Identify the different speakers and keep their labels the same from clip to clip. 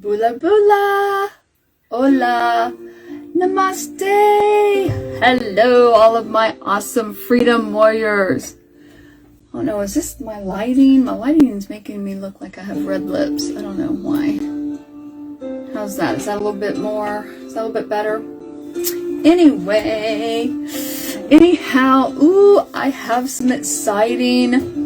Speaker 1: Bula bula. Hola. Namaste. Hello, all of my awesome freedom warriors. Oh no, is this my lighting? My lighting is making me look like I have red lips. I don't know why. How's that? Is that a little bit more? Is that a little bit better? Anyway, anyhow, ooh, I have some exciting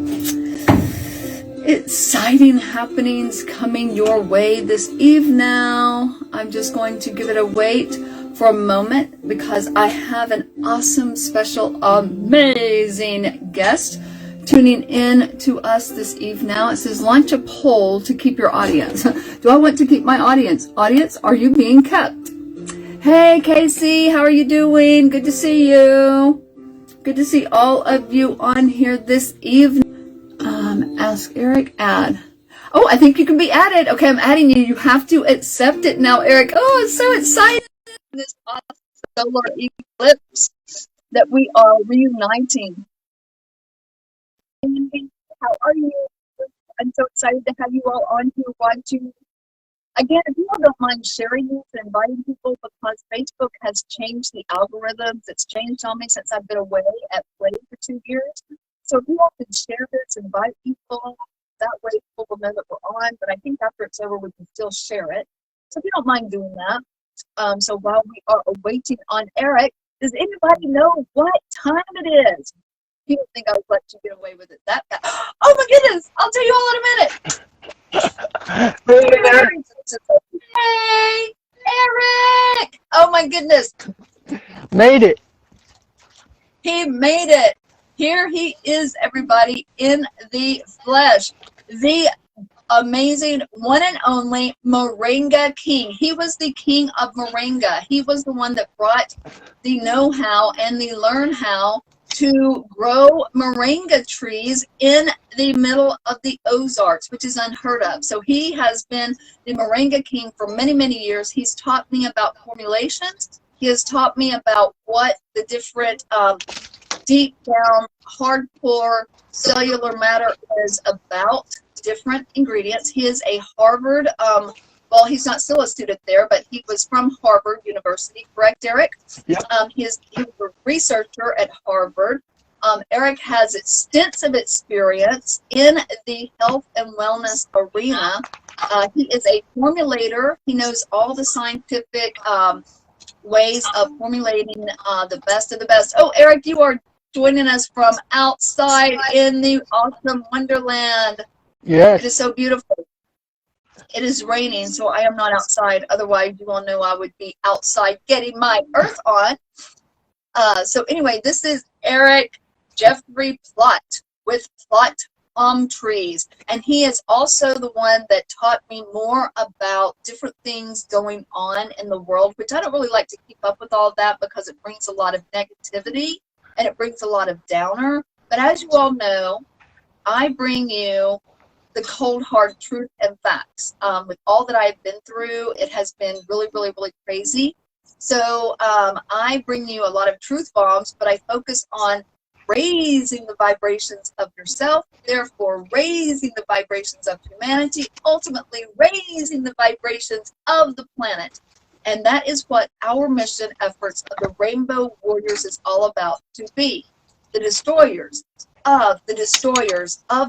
Speaker 1: happenings coming your way this eve now. I'm just going to give it a wait for a moment because I have an awesome, special, amazing guest tuning in to us this eve now. It says launch a poll to keep your audience. Do I want to keep my audience? Audience, are you being kept? Hey Casey, how are you doing? Good to see you. Good to see all of you on here this evening. Ask Eric, add. Oh, I think you can be added. Okay, I'm adding you. You have to accept it now, Eric. Oh, it's so exciting. This awesome solar eclipse that we are reuniting. How are you? I'm so excited to have you all on here watching. Again, if you all don't mind sharing this and inviting people, because Facebook has changed the algorithms. It's changed on me since I've been away at play for 2 years. So if you all can share this, invite people, that way people will know that we're on. But I think after it's over, we can still share it. So if you don't mind doing that. So while we are waiting on Eric, does anybody know what time it is? People think I would let you get away with it that fast. Oh my goodness! I'll tell you all in a minute. Hey, Eric! Oh my goodness!
Speaker 2: Made it.
Speaker 1: He made it. Here he is, everybody, in the flesh. The amazing one and only Moringa King. He was the king of Moringa. He was the one that brought the know-how and the learn-how to grow moringa trees in the middle of the Ozarks, which is unheard of. So he has been the moringa king for many, many years. He's taught me about formulations. He has taught me about what the different deep down, hardcore cellular matter is about, different ingredients. He is a Harvard, well, he's not still a student there, but he was from Harvard University, correct, Eric?
Speaker 2: Yeah.
Speaker 1: He was a researcher at Harvard. Eric has extensive experience in the health and wellness arena. He is a formulator. He knows all the scientific ways of formulating the best of the best. Oh, Eric, you are joining us from outside in the awesome wonderland.
Speaker 2: Yes.
Speaker 1: It is so beautiful. It is raining, so I am not outside. Otherwise, you all know I would be outside getting my earth on. So anyway, this is Erik Jeffrey Plott with Plott Palm Trees. And he is also the one that taught me more about different things going on in the world, which I don't really like to keep up with all that because it brings a lot of negativity and it brings a lot of downer. But as you all know, I bring you the cold, hard truth and facts. With all that I've been through, it has been really, really, really crazy. So I bring you a lot of truth bombs, but I focus on raising the vibrations of yourself, therefore raising the vibrations of humanity, ultimately raising the vibrations of the planet. And that is what our mission efforts of the Rainbow Warriors is all about, to be the destroyers of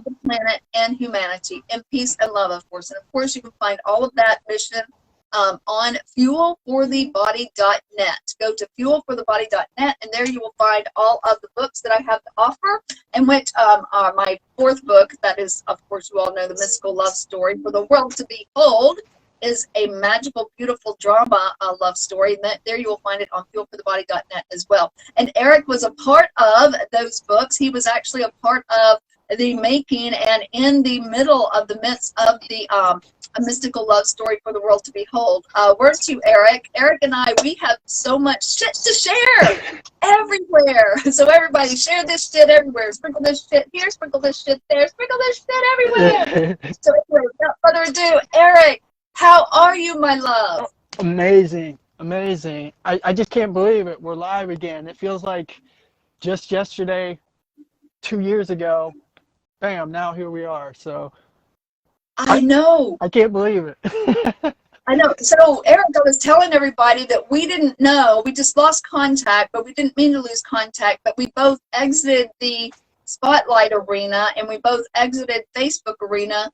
Speaker 1: the planet and humanity in peace and love, of course. And of course, you can find all of that mission on fuelforthebody.net. Go to fuelforthebody.net, and there you will find all of the books that I have to offer, and which are my fourth book, that is, of course, you all know, The Mystical Love Story for the World to Behold, is a magical, beautiful drama love story. And there you will find it on fuelforthebody.net as well. And Eric was a part of those books. He was actually a part of the making and in the middle of the midst of the A Mystical Love Story for the World to Behold. Word to Eric. Eric and I, we have so much shit to share everywhere. So everybody, share this shit everywhere. Sprinkle this shit here, sprinkle this shit there, sprinkle this shit everywhere. So anyway, without further ado, Eric, how are you, my love?
Speaker 2: Amazing. Amazing. I just can't believe it. We're live again. It feels like just yesterday, 2 years ago, bam, now here we are. So
Speaker 1: I know.
Speaker 2: I can't believe it.
Speaker 1: I know. So, Eric, I was telling everybody that we didn't know. We just lost contact, but we didn't mean to lose contact. But we both exited the Spotlight arena, and we both exited Facebook arena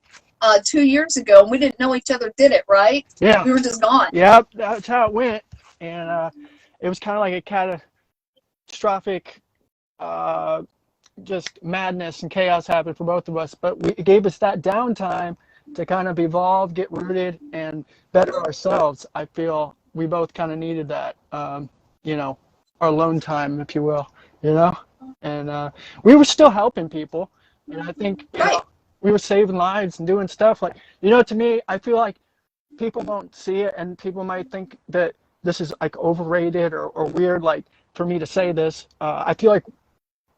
Speaker 1: 2 years ago, and we didn't know each other did it, right?
Speaker 2: Yeah.
Speaker 1: We were just gone.
Speaker 2: Yep, that's how it went. And it was kind of like a catastrophic, just madness and chaos happened for both of us. But it gave us that downtime to kind of evolve, get rooted, and better ourselves. I feel we both kind of needed that, you know, our alone time, if you will, you know. And we were still helping people, and I think you know, we were saving lives and doing stuff like, you know, to me, I feel like people don't see it, and people might think that this is like overrated or weird, like for me to say this. I feel like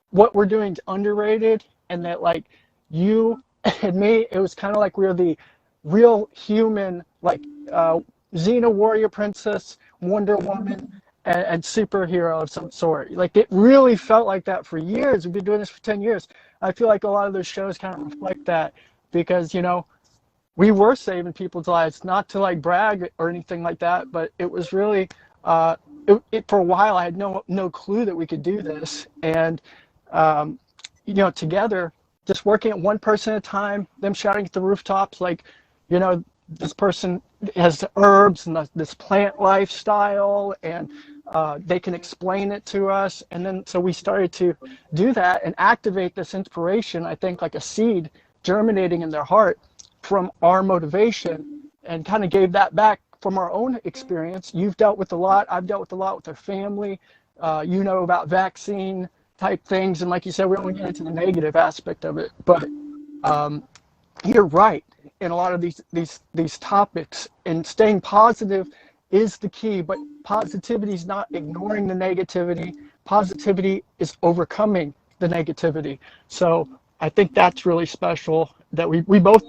Speaker 2: what we're doing is underrated, and that like you and me, it was kind of like we were the real human, like Xena warrior princess, Wonder Woman, and superhero of some sort. Like it really felt like that for years. We've been doing this for 10 years. I feel like a lot of those shows kind of reflect that, because you know, we were saving people's lives, not to like brag or anything like that, but it was really for a while I had no clue that we could do this. And you know, together, just working at one person at a time, them shouting at the rooftops like, you know, this person has herbs and this plant lifestyle, and they can explain it to us. And then so we started to do that and activate this inspiration, I think like a seed germinating in their heart from our motivation, and kind of gave that back from our own experience. You've dealt with a lot, I've dealt with a lot with our family, you know, about vaccine type things, and like you said, we only get into the negative aspect of it, but you're right in a lot of these topics, and staying positive is the key. But positivity is not ignoring the negativity. Positivity is overcoming the negativity. So I think that's really special that we both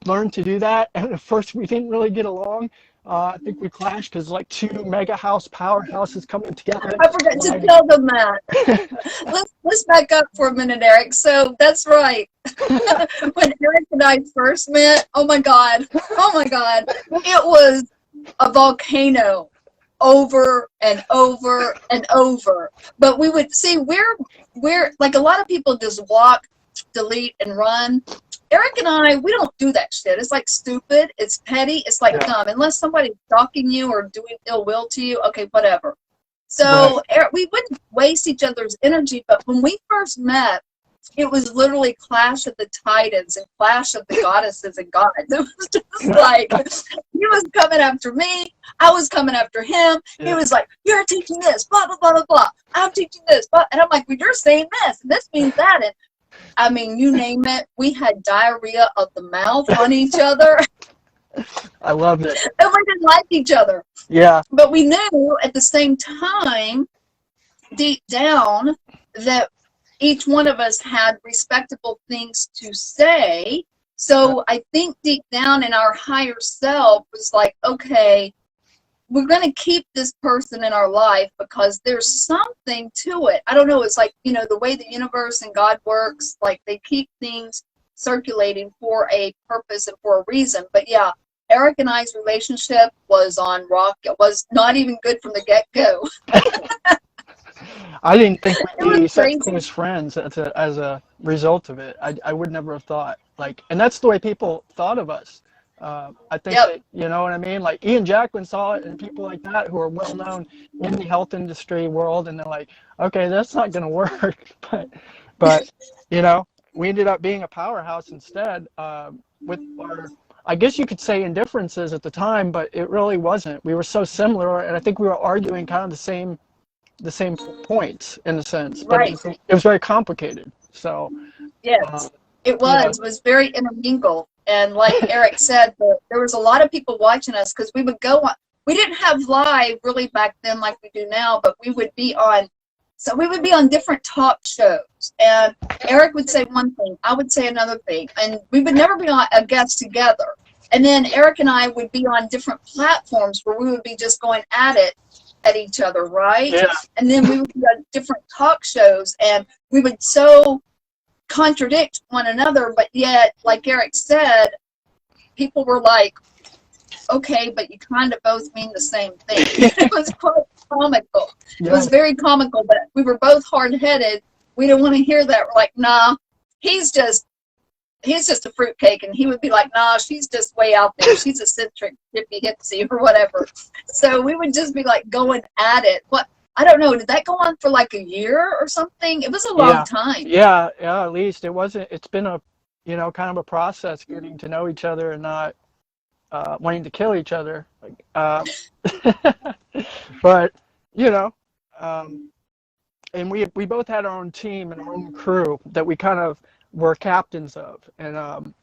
Speaker 2: learned to do that. And at first we didn't really get along. I think we clashed because like two mega house powerhouses coming together.
Speaker 1: I forgot to tell them that. Let's back up for a minute, Eric. So that's right. When Eric and I first met, oh my God, it was a volcano over and over and over. But we would see we're like, a lot of people just walk, delete, and run. Eric and I, we don't do that shit. It's like stupid. It's petty. It's like dumb. Unless somebody's stalking you or doing ill will to you, okay, whatever. So Eric, we wouldn't waste each other's energy. But when we first met, it was literally Clash of the Titans and Clash of the Goddesses and Gods. It was just like, he was coming after me. I was coming after him. He was like, you're teaching this, blah, blah, blah, blah, blah. I'm teaching this. Blah. And I'm like, well, you're saying this, and this means that. And I mean, you name it. We had diarrhea of the mouth on each other.
Speaker 2: I love it.
Speaker 1: And we didn't like each other.
Speaker 2: Yeah.
Speaker 1: But we knew at the same time, deep down, that each one of us had respectable things to say. So I think deep down in our higher self was like, okay, we're going to keep this person in our life because there's something to it. I don't know. It's like, you know, the way the universe and God works, like they keep things circulating for a purpose and for a reason. But yeah, Eric and I's relationship was on rock. It was not even good from the get-go.
Speaker 2: I didn't think we'd be such close friends as a result of it. I would never have thought, like, and that's the way people thought of us. I think that, you know what I mean? Like Ian Jacklin saw it, and people like that who are well known in the health industry world, and they're like, okay, that's not going to work. But you know, we ended up being a powerhouse instead, with our, I guess you could say, indifferences at the time, but it really wasn't. We were so similar, and I think we were arguing kind of the same points in a sense, but it was very complicated. So
Speaker 1: yes, it was very intermingled. And like Eric said, there was a lot of people watching us because we would go on. We didn't have live really back then like we do now, but we would be on. So we would be on different talk shows, and Eric would say one thing, I would say another thing, and we would never be on a guest together. And then Eric and I would be on different platforms where we would be just going at it at each other, right? Yeah. And then we would be on different talk shows, and we would so contradict one another, but yet, like Erik said, people were like, okay, but you kind of both mean the same thing. It was quite comical. It was very comical, but we were both hard-headed. We didn't want to hear that. We're like, nah, he's just a fruitcake, and he would be like, nah, she's just way out there. She's a centric hippie hipsy or whatever. So we would just be like going at it. What, I don't know, did that go on for like a year or something? It was a long time.
Speaker 2: Yeah, at least it's been a, kind of a process getting to know each other and not wanting to kill each other. But, and we both had our own team and our own crew that we kind of were captains of. And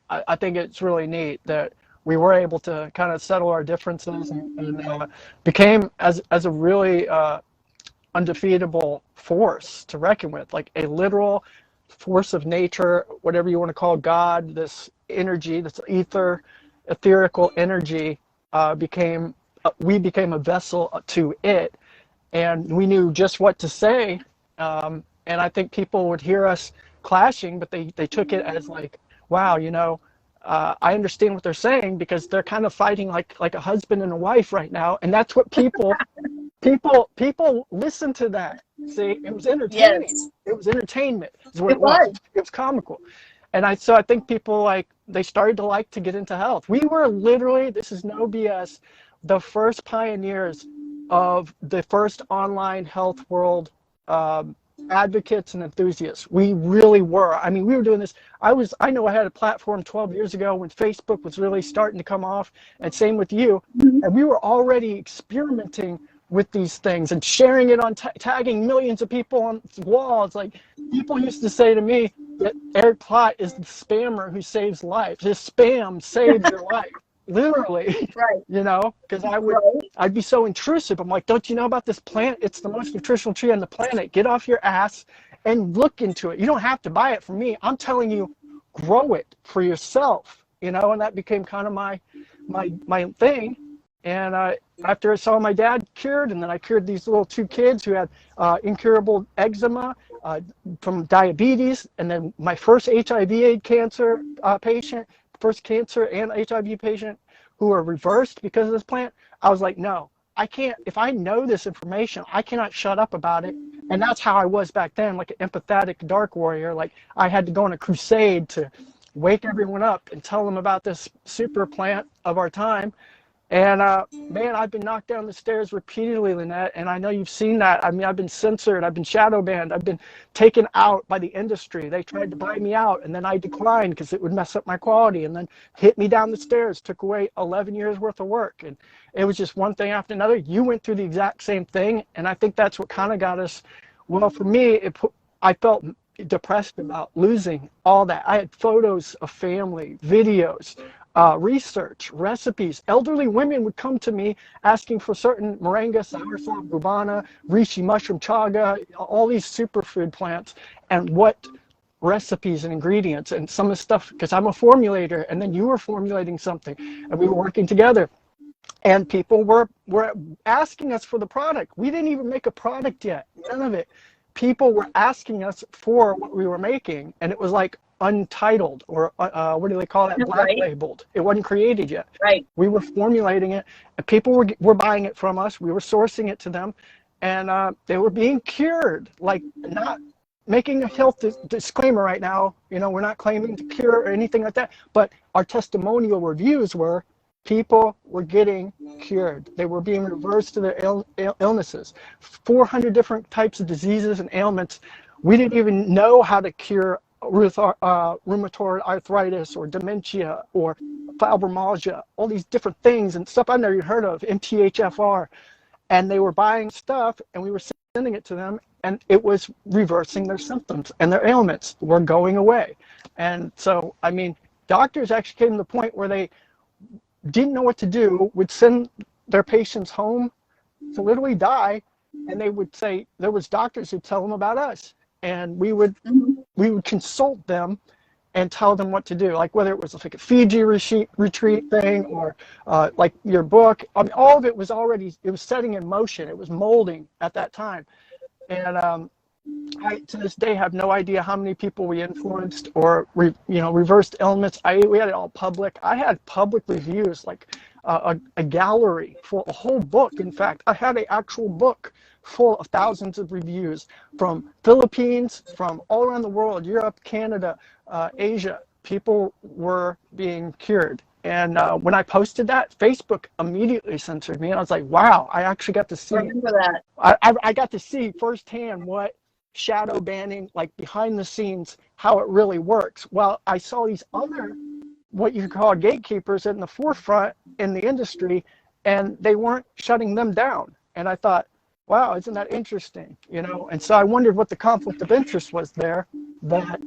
Speaker 2: I think it's really neat that we were able to kind of settle our differences and became as a really undefeatable force to reckon with, like a literal force of nature, whatever you want to call God, this energy, this etherical energy we became a vessel to it, and we knew just what to say. And I think people would hear us clashing, but they took it as like, wow, I understand what they're saying, because they're kind of fighting like a husband and a wife right now, and that's what people listen to that. See, it was entertaining.
Speaker 1: Yes.
Speaker 2: It was entertainment. Is what it was. It was comical, and I think people they started to like to get into health. We were literally, this is no BS, the first pioneers of the first online health world. Advocates and enthusiasts. We really were. I mean, we were doing this. I know I had a platform 12 years ago when Facebook was really starting to come off, and same with you. And we were already experimenting with these things and sharing it on tagging millions of people on walls. Like, people used to say to me that Erik Plott is the spammer who saves lives. His spam saves your life. Literally,
Speaker 1: right?
Speaker 2: Because I'd be so intrusive. I'm like, don't you know about this plant? It's the most nutritional tree on the planet. Get off your ass and look into it. You don't have to buy it from me. I'm telling you, grow it for yourself. And that became kind of my thing. And after I saw my dad cured, and then I cured these little two kids who had incurable eczema from diabetes, and then my first HIV/AIDS cancer patient. First cancer and HIV patient who were reversed because of this plant. I was like, no, I can't. If I know this information, I cannot shut up about it. And that's how I was back then, like an empathetic dark warrior. Like, I had to go on a crusade to wake everyone up and tell them about this super plant of our time. And man, I've been knocked down the stairs repeatedly, Lynette, and I know you've seen that. I mean, I've been censored, I've been shadow banned, I've been taken out by the industry. They tried to buy me out, and then I declined because it would mess up my quality, and then hit me down the stairs, took away 11 years worth of work. And it was just one thing after another. You went through the exact same thing, and I think that's what kind of got us. Well, for me, I felt depressed about losing all that. I had photos of family, videos, research, recipes. Elderly women would come to me asking for certain moringa, soursop, guarana, reishi mushroom, chaga, all these superfood plants, and what recipes and ingredients and some of the stuff, because I'm a formulator, and then you were formulating something, and we were working together. And people were asking us for the product. We didn't even make a product yet, none of it. People were asking us for what we were making, and it was like untitled, or what do they call that? Black labeled. It wasn't created yet.
Speaker 1: Right.
Speaker 2: We were formulating it, and people were buying it from us. We were sourcing it to them, and they were being cured. Like, not making a health disclaimer right now. We're not claiming to cure or anything like that. But our testimonial reviews were, people were getting cured. They were being reversed to their illnesses. 400 different types of diseases and ailments. We didn't even know how to cure rheumatoid arthritis or dementia or fibromyalgia, all these different things and stuff I've never even heard of, MTHFR. And they were buying stuff, and we were sending it to them, and it was reversing their symptoms, and their ailments were going away. And so, I mean, doctors actually came to the point where they didn't know what to do, would send their patients home to literally die, and they would say, there was doctors who'd tell them about us, and we would consult them and tell them what to do, like whether it was like a Fiji retreat thing, or like your book. I mean, all of it was already, it was setting in motion, it was molding at that time. And I, to this day, have no idea how many people we influenced or reversed ailments. We had it all public. I had public reviews. Like, a gallery full, a whole book. In fact, I had an actual book full of thousands of reviews from Philippines, from all around the world, Europe, Canada, Asia. People were being cured. And when I posted that, Facebook immediately censored me. And I was like, wow, I actually got to see.
Speaker 1: I remember that.
Speaker 2: I got to see firsthand what shadow banning, like behind the scenes, how it really works. Well, I saw these other, what you call gatekeepers in the forefront in the industry, and they weren't shutting them down. And I thought, wow, isn't that interesting? You know, and so I wondered what the conflict of interest was there, that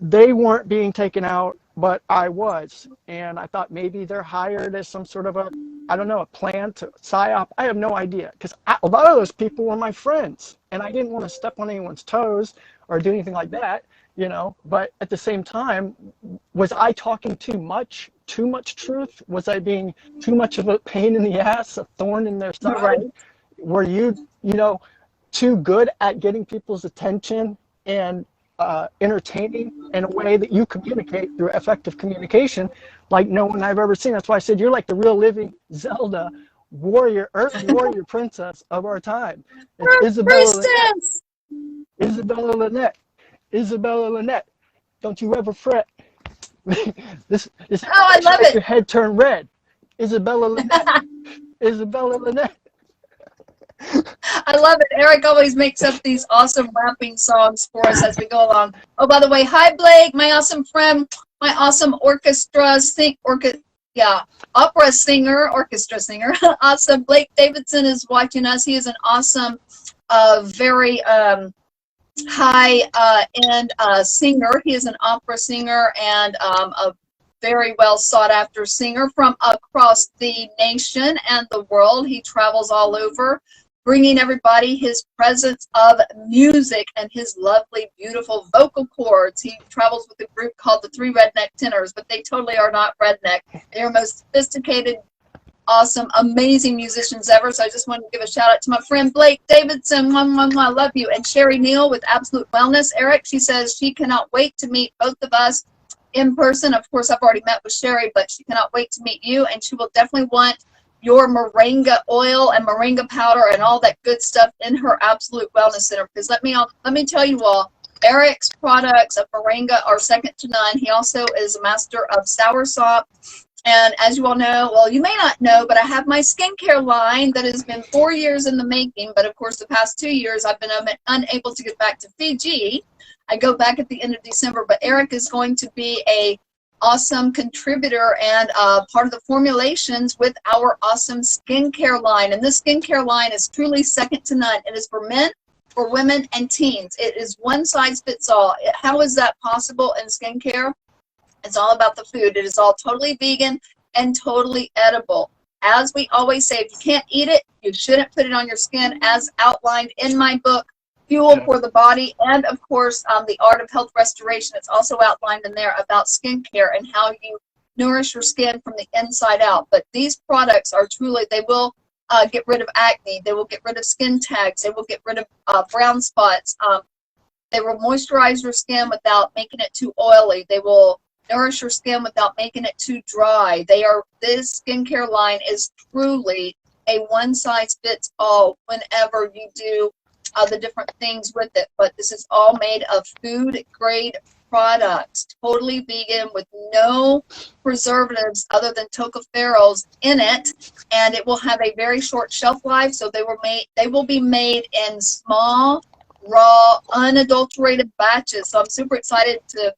Speaker 2: they weren't being taken out, but I was. And I thought maybe they're hired as some sort of a, I don't know, a plan to psyop. I have no idea, because a lot of those people were my friends, and I didn't want to step on anyone's toes or do anything like that, you know. But at the same time, was I talking too much truth? Was I being too much of a pain in the ass, a thorn in their side?
Speaker 1: Right.
Speaker 2: Were you know, too good at getting people's attention and entertaining in a way that you communicate through effective communication like no one I've ever seen? That's why I said you're like the real living Zelda warrior, earth warrior princess of our time. It's Isabella Lynette. Isabella Lynette. Isabella Lynette. Don't you ever fret. this
Speaker 1: I love it.
Speaker 2: Your head turn red. Isabella Lynette. Isabella Lynette.
Speaker 1: I love it. Erik always makes up these awesome rapping songs for us as we go along. Oh, by the way, hi Blake, my awesome friend, my awesome opera singer, orchestra singer. Awesome. Blake Davidson is watching us. He is an awesome, very high-end singer. He is an opera singer and a very well sought after singer from across the nation and the world. He travels all over, bringing everybody his presence of music and his lovely, beautiful vocal cords. He travels with a group called the Three Redneck Tenors, but they totally are not redneck. They're the most sophisticated, awesome, amazing musicians ever. So I just wanted to give a shout out to my friend Blake Davidson. I love you. And Sherry Neal with Absolute Wellness. Erik, she says she cannot wait to meet both of us in person. Of course, I've already met with Sherry, but she cannot wait to meet you, and she will definitely want your moringa oil and moringa powder and all that good stuff in her Absolute Wellness Center. Because let me tell you all, Erik's products of moringa are second to none. He also is a master of soursop. And as you all know, well, you may not know, but I have my skincare line that has been 4 years in the making. But of course, the past 2 years, I've been unable to get back to Fiji. I go back at the end of December, but Erik is going to be a awesome contributor and part of the formulations with our awesome skincare line. And this skincare line is truly second to none. It is for men, for women, and teens. It is one size fits all. How is that possible in skincare? It's all about the food. It is all totally vegan and totally edible. As we always say, if you can't eat it, you shouldn't put it on your skin, as outlined in my book, Fuel for the Body, and of course, The Art of Health Restoration. It's also outlined in there about skincare and how you nourish your skin from the inside out. But these products are truly, they will get rid of acne. They will get rid of skin tags. They will get rid of brown spots. They will moisturize your skin without making it too oily. They will nourish your skin without making it too dry. This skincare line is truly a one-size-fits-all whenever you do the different things with it. But this is all made of food-grade products, totally vegan, with no preservatives other than tocopherols in it, and it will have a very short shelf life. So they will be made in small, raw, unadulterated batches. So I'm super excited to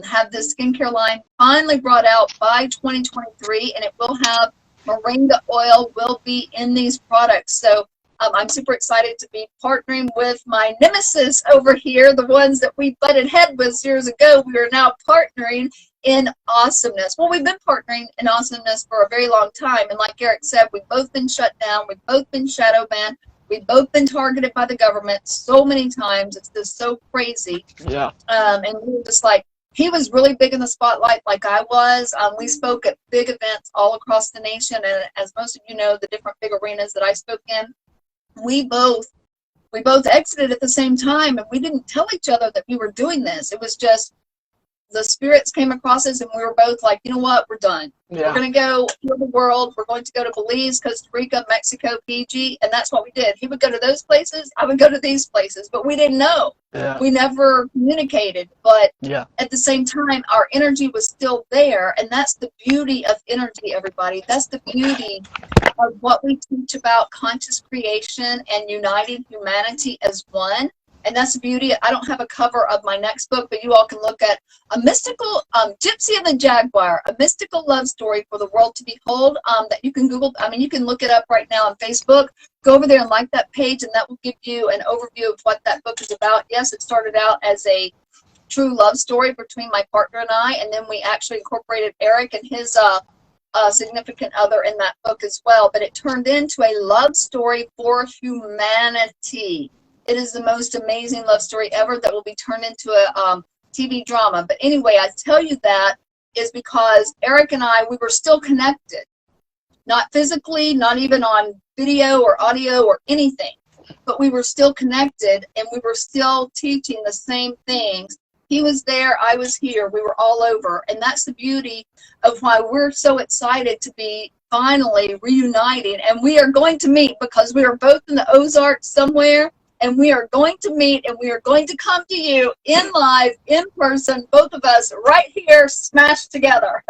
Speaker 1: have this skincare line finally brought out by 2023, and it will have moringa oil will be in these products. So I'm super excited to be partnering with my nemesis over here, the ones that we butted head with years ago. We are now partnering in awesomeness. Well, we've been partnering in awesomeness for a very long time, and like Erik said, we've both been shut down, we've both been shadow banned, we've both been targeted by the government so many times. It's just so crazy.
Speaker 2: Yeah.
Speaker 1: And we were just like, he was really big in the spotlight like I was. We spoke at big events all across the nation, and as most of you know, the different big arenas that I spoke in, we both exited at the same time, and we didn't tell each other that we were doing this. It was just the spirits came across us, and we were both like, you know what, we're done.
Speaker 2: Yeah.
Speaker 1: We're going to go heal the world. We're going to go to Belize, Costa Rica, Mexico, Fiji, and that's what we did. He would go to those places. I would go to these places, but we didn't know.
Speaker 2: Yeah.
Speaker 1: We never communicated, but
Speaker 2: Yeah.
Speaker 1: at the same time, our energy was still there, and that's the beauty of energy, everybody. That's the beauty of what we teach about conscious creation and uniting humanity as one. And that's the beauty. I don't have a cover of my next book, but you all can look at A Mystical Gypsy and the Jaguar, a mystical love story for the world to behold, that you can Google. I mean, you can look it up right now on Facebook. Go over there and like that page, and that will give you an overview of what that book is about. Yes, it started out as a true love story between my partner and I, and then we actually incorporated Erik and his significant other in that book as well. But it turned into a love story for humanity. It is the most amazing love story ever that will be turned into a TV drama. But anyway, I tell you that is because Erik and I, we were still connected. Not physically, not even on video or audio or anything. But we were still connected, and we were still teaching the same things. He was there, I was here, we were all over. And that's the beauty of why we're so excited to be finally reuniting. And we are going to meet, because we are both in the Ozarks somewhere. And we are going to meet, and we are going to come to you in live, in person, both of us right here, smashed together.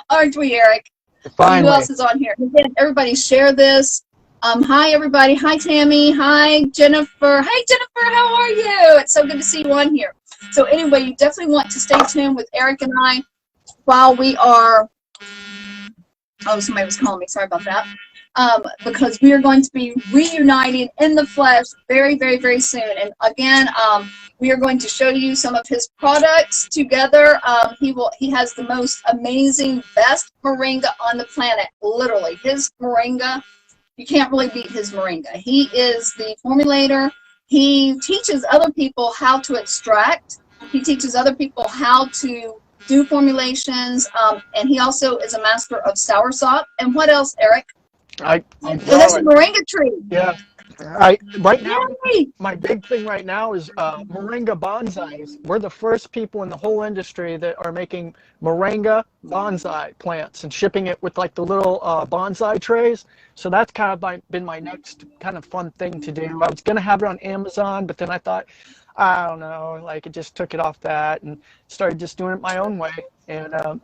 Speaker 1: Aren't we, Erik?
Speaker 2: Finally.
Speaker 1: Who else is on here? Again, everybody share this. Hi, everybody. Hi, Tammy. Hi, Jennifer. Hi, Jennifer. How are you? It's so good to see you on here. So anyway, you definitely want to stay tuned with Erik and I while we are, oh, somebody was calling me. Sorry about that. Because we are going to be reuniting in the flesh very, very, very soon. And again, we are going to show you some of his products together. He has the most amazing, best moringa on the planet. Literally, his moringa, you can't really beat his moringa. He is the formulator. He teaches other people how to extract. He teaches other people how to do formulations. And he also is a master of soursop. And what else, Erik?
Speaker 2: I
Speaker 1: Well, that's a moringa tree.
Speaker 2: Yeah. Right now,
Speaker 1: Yay!
Speaker 2: my big thing right now is moringa bonsais. We're the first people in the whole industry that are making moringa bonsai plants and shipping it with like the little bonsai trays. So that's kind of been my next kind of fun thing to do. I was gonna have it on Amazon, but then I thought, I don't know, like it just took it off that and started just doing it my own way. And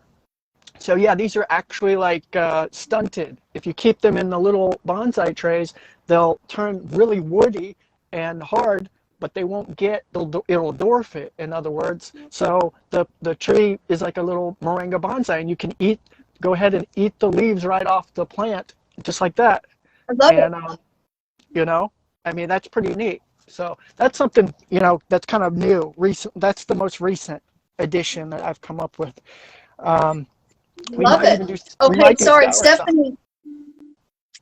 Speaker 2: so yeah, these are actually like stunted. If you keep them in the little bonsai trays, they'll turn really woody and hard, but they won't it'll dwarf it, in other words. So the tree is like a little moringa bonsai, and you can go ahead and eat the leaves right off the plant, just like that.
Speaker 1: I love it.
Speaker 2: You know, I mean, that's pretty neat. So that's something, you know, that's kind of new, recent. That's the most recent addition that I've come up with.
Speaker 1: Love it. Okay, sorry, Stephanie.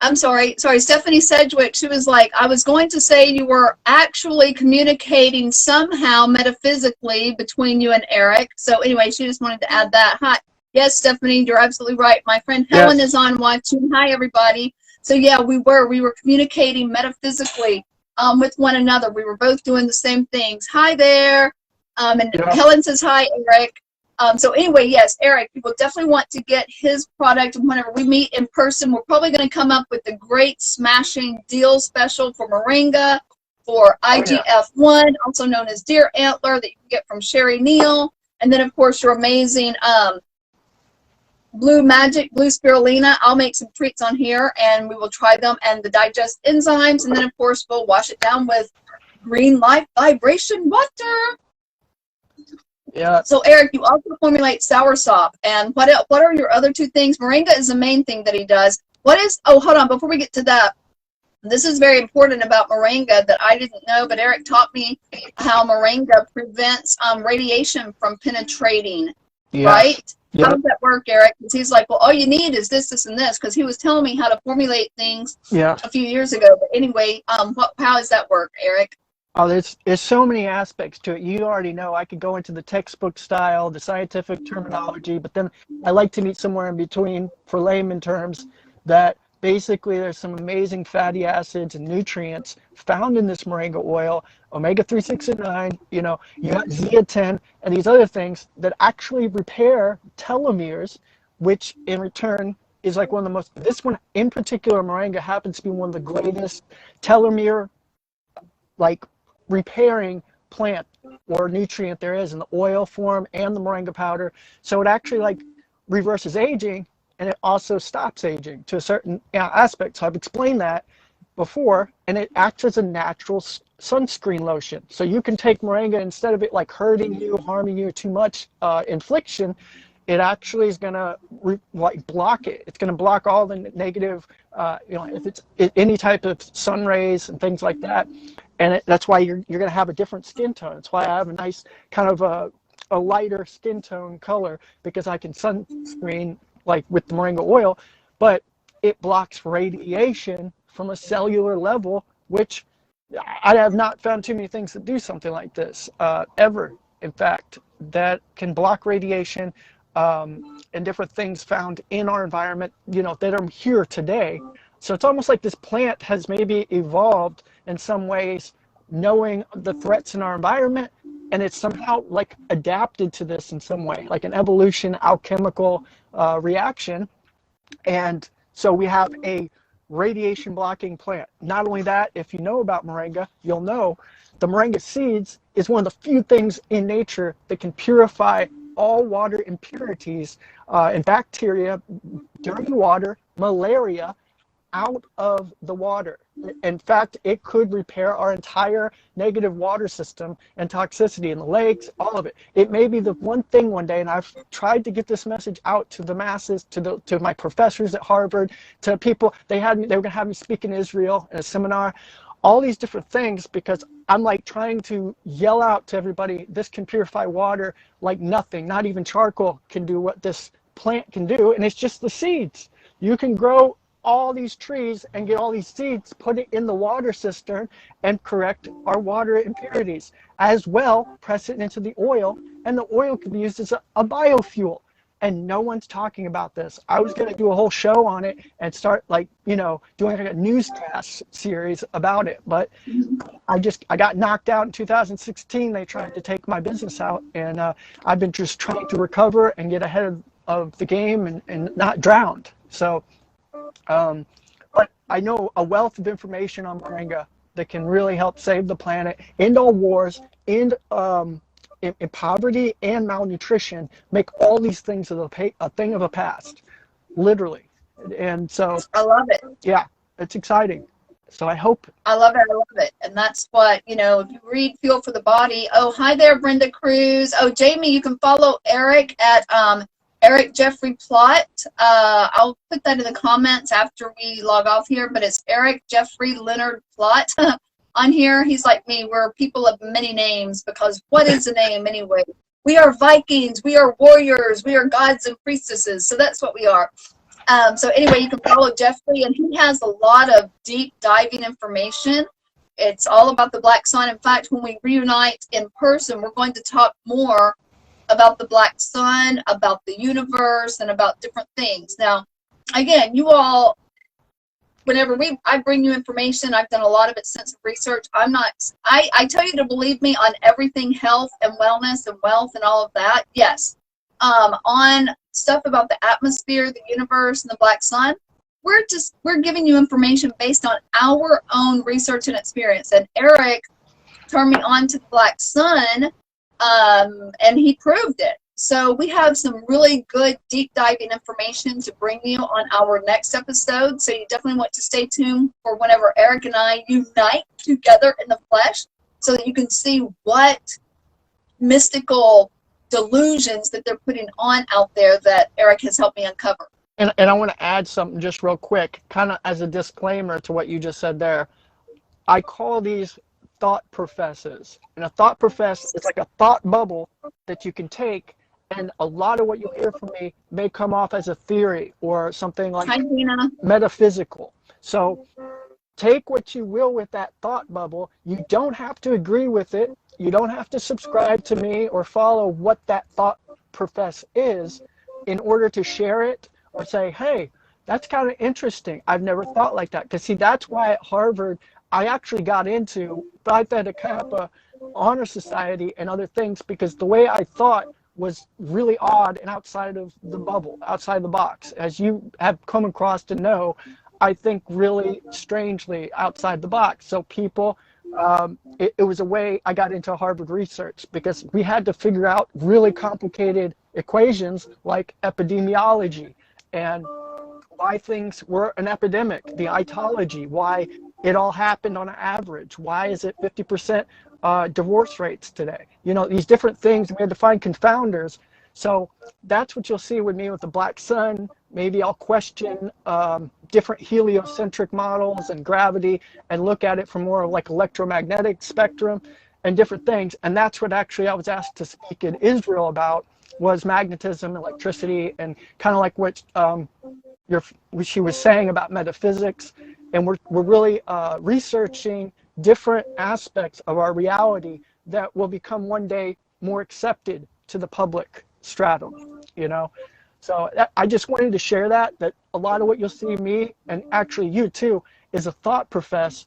Speaker 1: I'm sorry, Stephanie Sedgwick. She was like, I was going to say you were actually communicating somehow metaphysically between you and Erik. So anyway, she just wanted to add that. Hi. Yes, Stephanie, you're absolutely right. My friend Helen is on watching. Hi, everybody. So yeah, we were communicating metaphysically with one another. We were both doing the same things. Hi there. And Helen says hi, Erik. So anyway, yes, Erik, you will definitely want to get his product. And whenever we meet in person, we're probably going to come up with a great smashing deal special for moringa, for IGF-1, also known as deer antler, that you can get from Sherry Neal. And then, of course, your amazing blue spirulina. I'll make some treats on here, and we will try them, and the digest enzymes. And then, of course, we'll wash it down with green light vibration water.
Speaker 2: Yeah.
Speaker 1: So Erik, you also formulate soursop, and what are your other two things? Moringa is the main thing that he does. What is? Oh, hold on. Before we get to that, this is very important about moringa that I didn't know, but Erik taught me how moringa prevents radiation from penetrating. Yeah. Right? Yep. How does that work, Erik? Because he's like, well, all you need is this, this, and this. Because he was telling me how to formulate things a few years ago. But anyway, how does that work, Erik?
Speaker 2: Oh, there's so many aspects to it. You already know I could go into the textbook style, the scientific terminology, but then I like to meet somewhere in between for layman terms that Basically, there's some amazing fatty acids and nutrients found in this moringa oil, omega-3, 6, and 9. You know, you got zeaxanthin and these other things that actually repair telomeres, which in return is like one of the most, this one in particular, moringa happens to be one of the greatest telomere like repairing plant or nutrient there is in the oil form and the moringa powder. So it actually like reverses aging, and it also stops aging to a certain aspect. So I've explained that before, and it acts as a natural sunscreen lotion. So you can take moringa, instead of it like hurting you, harming you too much, infliction, it actually is going to like block it. It's going to block all the negative, you know, if it's any type of sun rays and things like that. And that's why you're going to have a different skin tone. That's why I have a nice kind of a lighter skin tone color, because I can sunscreen like with the moringa oil, but it blocks radiation from a cellular level, which I have not found too many things that do something like this ever. In fact, that can block radiation and different things found in our environment, you know, that are here today. So it's almost like this plant has maybe evolved in some ways, knowing the threats in our environment, and it's somehow like adapted to this in some way, like an evolution alchemical reaction. And so we have a radiation blocking plant. Not only that, if you know about moringa, you'll know the moringa seeds is one of the few things in nature that can purify all water impurities and bacteria, dirty water, malaria out of the water. In fact, it could repair our entire negative water system and toxicity in the lakes, all of it. It may be the one thing one day, and I've tried to get this message out to the masses, to my professors at Harvard, to people. They were going to have me speak in Israel in a seminar, all these different things, because I'm like trying to yell out to everybody, this can purify water like nothing. Not even charcoal can do what this plant can do, and it's just the seeds. You can grow all these trees and get all these seeds, put it in the water cistern, and correct our water impurities. As well, press it into the oil, and the oil can be used as a biofuel. And no one's talking about this. I was going to do a whole show on it and start like, you know, doing like a newscast series about it. But I got knocked out in 2016. They tried to take my business out, and I've been just trying to recover and get ahead of the game and not drowned. So, but I know a wealth of information on moringa that can really help save the planet, end all wars, end in poverty and malnutrition, make all these things a thing of the past, literally. And so
Speaker 1: I love it.
Speaker 2: Yeah, it's exciting. So I hope.
Speaker 1: I love it. I love it. And that's what, you know, if you read Fuel for the Body. Oh, hi there, Brenda Cruz. Oh, Jamie, you can follow Erik at Erik Jeffrey Plott. I'll put that in the comments after we log off here, but it's Erik Jeffrey Leonard Plott on here. He's like me. We're people of many names, because what is a name anyway? We are Vikings. We are warriors. We are gods and priestesses. So that's what we are. So anyway, you can follow Jeffrey, and he has a lot of deep diving information. It's all about the black sun. In fact, when we reunite in person, we're going to talk more about the black sun, about the universe, and about different things. Now, again, you all, whenever I bring you information, I've done a lot of extensive research. I tell you to believe me on everything health and wellness and wealth and all of that. Yes. On stuff about the atmosphere, the universe, and the black sun, we're giving you information based on our own research and experience. And Erik turned me on to the black sun, and he proved it. So we have some really good deep diving information to bring you on our next episode. So you definitely want to stay tuned for whenever Erik and I unite together in the flesh, so that you can see what mystical delusions that they're putting on out there that Erik has helped me uncover.
Speaker 2: And I want to add something just real quick, kind of as a disclaimer to what you just said there. I call these thought professes. And a thought profess is like a thought bubble that you can take, and a lot of what you hear from me may come off as a theory or something like metaphysical. So take what you will with that thought bubble. You don't have to agree with it. You don't have to subscribe to me or follow what that thought profess is in order to share it or say, hey, That's kind of interesting. I've never thought like that. Because, see, that's why at Harvard, I actually got into Phi Theta Kappa Honor Society and other things because the way I thought was really odd and outside of the bubble, outside the box. As you have come across to know, I think really strangely outside the box. So people, it was a way I got into Harvard research because we had to figure out really complicated equations like epidemiology and why things were an epidemic, the etiology, why it all happened on an average, why is it 50% divorce rates today? You know, these different things, we had to find confounders. So that's what you'll see with me with the black sun. Maybe I'll question different heliocentric models and gravity and look at it from more of like electromagnetic spectrum and different things. And that's what actually I was asked to speak in Israel about, was magnetism, electricity, and kind of like what she was saying about metaphysics. And we're really researching different aspects of our reality that will become one day more accepted to the public stratum, you know. So I just wanted to share that a lot of what you'll see me, and actually you too, is a thought profess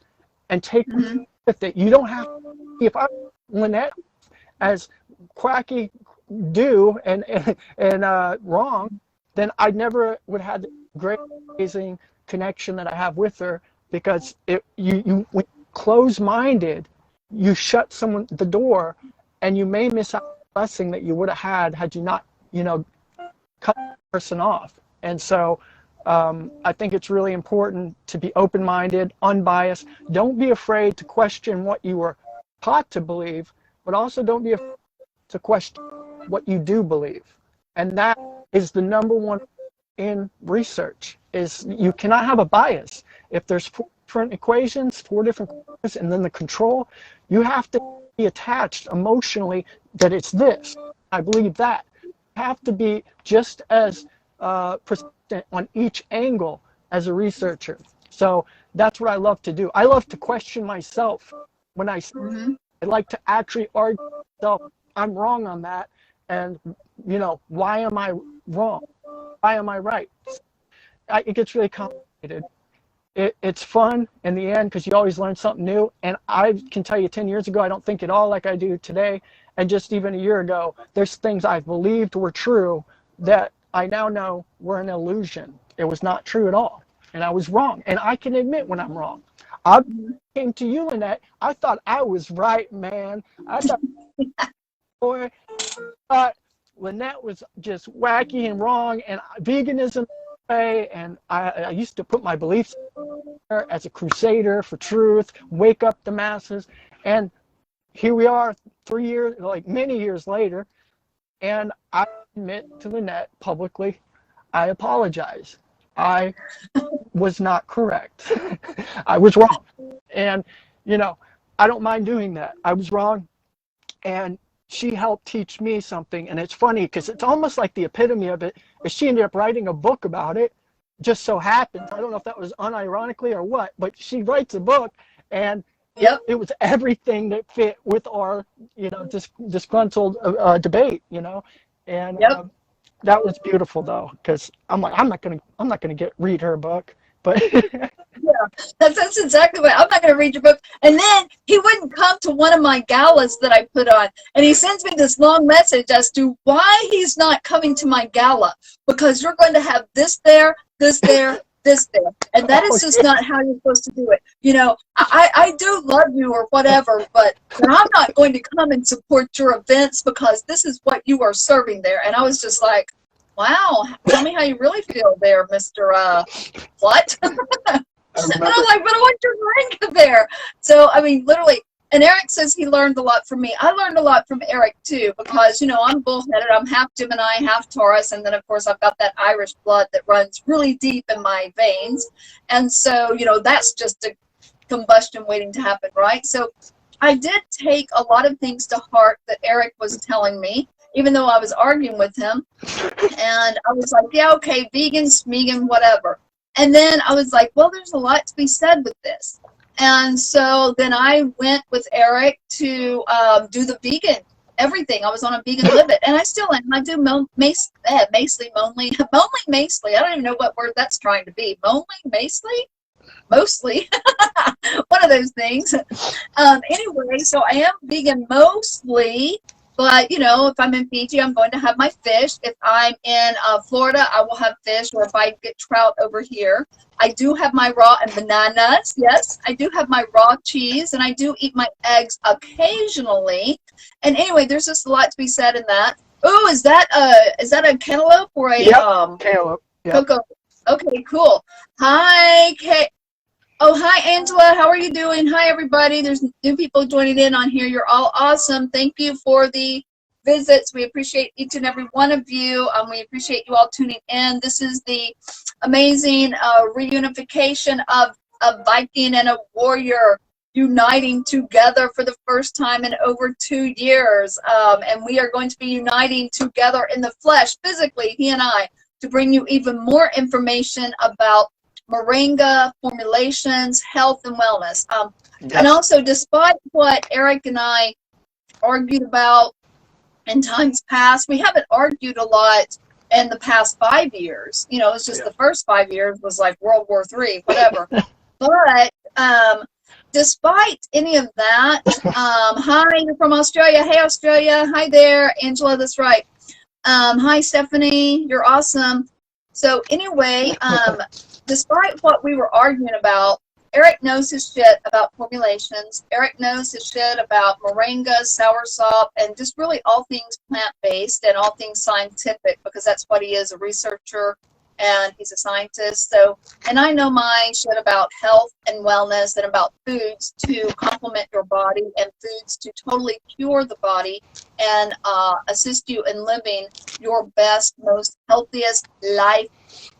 Speaker 2: and take with it. You don't have to, if I'm Lynette, as quacky do and wrong, then I never would have the great amazing connection that I have with her, because you when close-minded, you shut someone the door, and you may miss out on a blessing that you would have had you not, you know, cut the person off. And so I think it's really important to be open-minded, unbiased. Don't be afraid to question what you were taught to believe, but also don't be afraid to question what you do believe. And that is the number one in research, is you cannot have a bias. If there's 4 different equations, 4 different equations, and then the control, you have to be attached emotionally that it's this. I believe that. You have to be just as persistent on each angle as a researcher. So that's what I love to do. I love to question myself when I like to actually argue myself. I'm wrong on that, and you know, why am I wrong? Why am I right? It gets really complicated. It's fun in the end because you always learn something new. And I can tell you 10 years ago, I don't think at all like I do today. And just even a year ago, there's things I believed were true that I now know were an illusion. It was not true at all. And I was wrong. And I can admit when I'm wrong. I came to you, Lynette. I thought I was right, man. I thought, boy, Lynette was just wacky and wrong, and veganism, and I used to put my beliefs as a crusader for truth, wake up the masses, and here we are 3 years, like many years later, and I admit to Lynette publicly, I apologize. I was not correct. I was wrong. And, you know, I don't mind doing that. I was wrong, and she helped teach me something. And it's funny because it's almost like the epitome of it is she ended up writing a book about it. Just so happens, I don't know if that was unironically or what, but she writes a book, and it was everything that fit with our, you know, disgruntled debate, you know. And that was beautiful though, because I'm like, I'm not gonna read her book, but
Speaker 1: that's exactly what. I'm not going to read your book. And then he wouldn't come to one of my galas that I put on, and he sends me this long message as to why he's not coming to my gala, because you're going to have this there, this there, this there, and that is just not how you're supposed to do it. You know, I do love you or whatever, but I'm not going to come and support your events because this is what you are serving there. And I was just like, wow, tell me how you really feel there, Mr. Plott. And I'm like, but I want your drink there. So, I mean, literally, and Erik says he learned a lot from me. I learned a lot from Erik, too, because, you know, I'm bullheaded. I'm half Gemini, half Taurus, and then, of course, I've got that Irish blood that runs really deep in my veins. And so, you know, that's just a combustion waiting to happen, right? So I did take a lot of things to heart that Erik was telling me, even though I was arguing with him. And I was like, yeah, okay, vegan, smegan, whatever. And then I was like, well, there's a lot to be said with this. And so then I went with Erik to do the vegan everything. I was on a vegan limit, and I still am. I do mostly, mostly. I don't even know what word that's trying to be. Mostly. One of those things. Anyway, so I am vegan mostly, but you know, if I'm in Fiji, I'm going to have my fish. If I'm in Florida, I will have fish, or if I get trout over here. I do have my raw and bananas. Yes, I do have my raw cheese, and I do eat my eggs occasionally. And anyway, there's just a lot to be said in that. Oh, is that a cantaloupe or a
Speaker 2: cantaloupe? Yep.
Speaker 1: Cocoa? Okay, cool. Hi, Kate. Oh, hi, Angela. How are you doing? Hi, everybody. There's new people joining in on here. You're all awesome. Thank you for the visits. We appreciate each and every one of you. We appreciate you all tuning in. This is the amazing reunification of a Viking and a warrior uniting together for the first time in over 2 years. And we are going to be uniting together in the flesh, physically, he and I, to bring you even more information about moringa formulations, health, and wellness.
Speaker 2: Yes.
Speaker 1: And also, despite what Erik and I argued about in times past, we haven't argued a lot in the past 5 years. You know, it's just the first 5 years was like World War III, whatever. But despite any of that, hi, you're from Australia. Hey, Australia. Hi there, Angela. That's right. Hi, Stephanie. You're awesome. So anyway, despite what we were arguing about, Erik knows his shit about formulations. Erik knows his shit about moringa, soursop, and just really all things plant-based and all things scientific, because that's what he is, a researcher, and he's a scientist. So, and I know my shit about health and wellness and about foods to complement your body and foods to totally cure the body and assist you in living your best, most healthiest life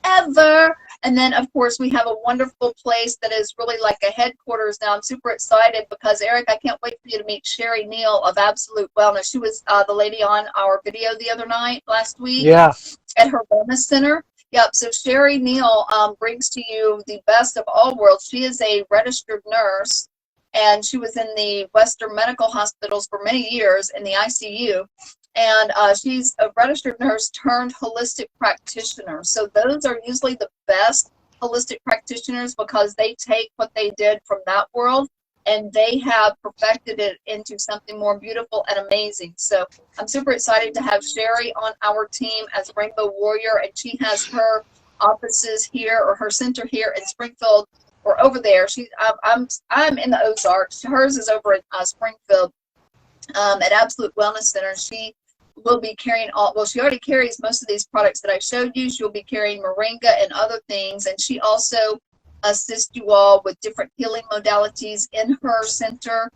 Speaker 1: ever. And then, of course, we have a wonderful place that is really like a headquarters now. I'm super excited because, Erik, I can't wait for you to meet Sherry Neal of Absolute Wellness. She was the lady on our video the other night, last week, at her wellness center. Yep, so Sherry Neal brings to you the best of all worlds. She is a registered nurse, and she was in the Western Medical Hospitals for many years in the ICU. And she's a registered nurse turned holistic practitioner. So those are usually the best holistic practitioners because they take what they did from that world and they have perfected it into something more beautiful and amazing. So I'm super excited to have Sherry on our team as Rainbow Warrior, and she has her offices here, or her center here in Springfield, or over there. I'm in the Ozarks. Hers is over in Springfield at Absolute Wellness Center. She will be carrying she already carries most of these products that I showed you. She'll be carrying moringa and other things, and she also assists you all with different healing modalities in her center.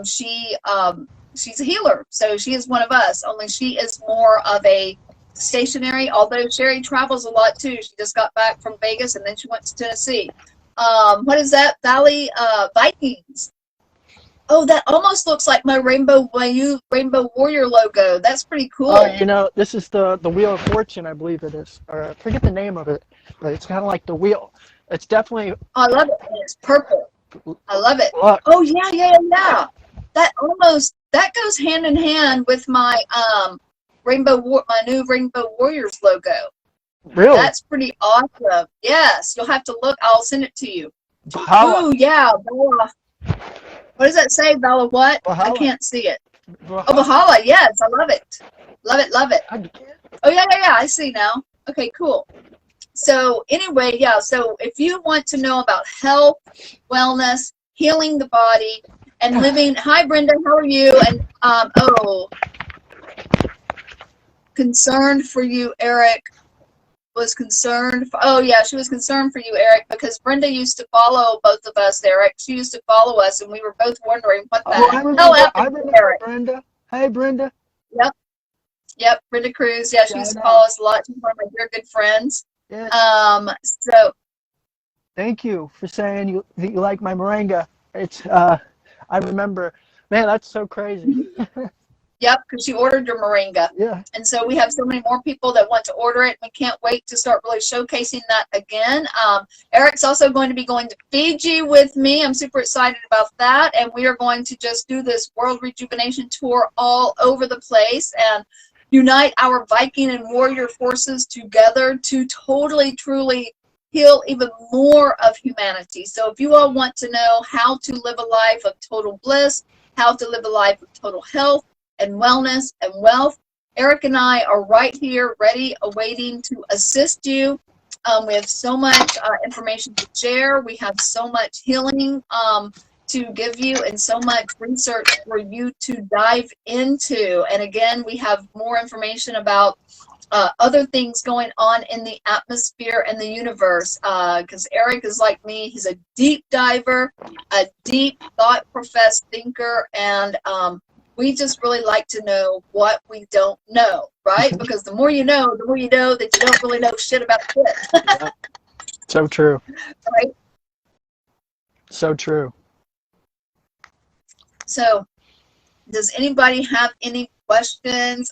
Speaker 1: She's a healer, so she is one of us, only she is more of a stationary, although Sherry travels a lot too. She just got back from Vegas and then she went to Tennessee. What is that? Valley Vikings. Oh, that almost looks like my Rainbow Warrior logo. That's pretty cool.
Speaker 2: Oh, you know, this is the Wheel of Fortune, I believe it is. Or I forget the name of it, but it's kind of like the wheel. It's definitely.
Speaker 1: I love it. It's purple. I love it.
Speaker 2: Look.
Speaker 1: Oh yeah. That goes hand in hand with my my new Rainbow Warriors logo.
Speaker 2: Really?
Speaker 1: That's pretty awesome. Yes, you'll have to look. I'll send it to you.
Speaker 2: Valhalla.
Speaker 1: Oh yeah. What does that say, Bella? What?
Speaker 2: Valhalla.
Speaker 1: I can't see it.
Speaker 2: Valhalla.
Speaker 1: Oh, Valhalla. Yes, I love it. Love it. Oh, yeah. I see now. Okay, cool. So anyway, yeah. So if you want to know about health, wellness, healing the body, and living. Hi, Brenda. How are you? And concerned for you, Erik. Was concerned she was concerned for you, Erik, because Brenda used to follow both of us, Erik. She used to follow us, and we were both wondering what the hell happened to Erik.
Speaker 2: Brenda. Hey, Brenda.
Speaker 1: Yep, Brenda Cruz. Yeah, she used to follow us a lot. She's one of my dear good friends.
Speaker 2: Yes.
Speaker 1: So
Speaker 2: thank you for saying you like my moringa. It's I remember, man, that's so crazy.
Speaker 1: Yep, because she ordered your moringa.
Speaker 2: Yeah.
Speaker 1: And so we have so many more people that want to order it. We can't wait to start really showcasing that again. Eric's also going to be going to Fiji with me. I'm super excited about that. And we are going to just do this World Rejuvenation Tour all over the place and unite our Viking and warrior forces together to totally, truly heal even more of humanity. So if you all want to know how to live a life of total bliss, how to live a life of total health and wellness and wealth, Erik and I are right here ready, awaiting to assist you. We have so much information to share. We have so much healing to give you and so much research for you to dive into. And again, we have more information about other things going on in the atmosphere and the universe, because Erik is like me. He's a deep diver, a deep thought-professed thinker, and we just really like to know what we don't know, right? Because the more you know that you don't really know shit about shit.
Speaker 2: Yeah. So true.
Speaker 1: Right?
Speaker 2: So true.
Speaker 1: So, does anybody have any questions?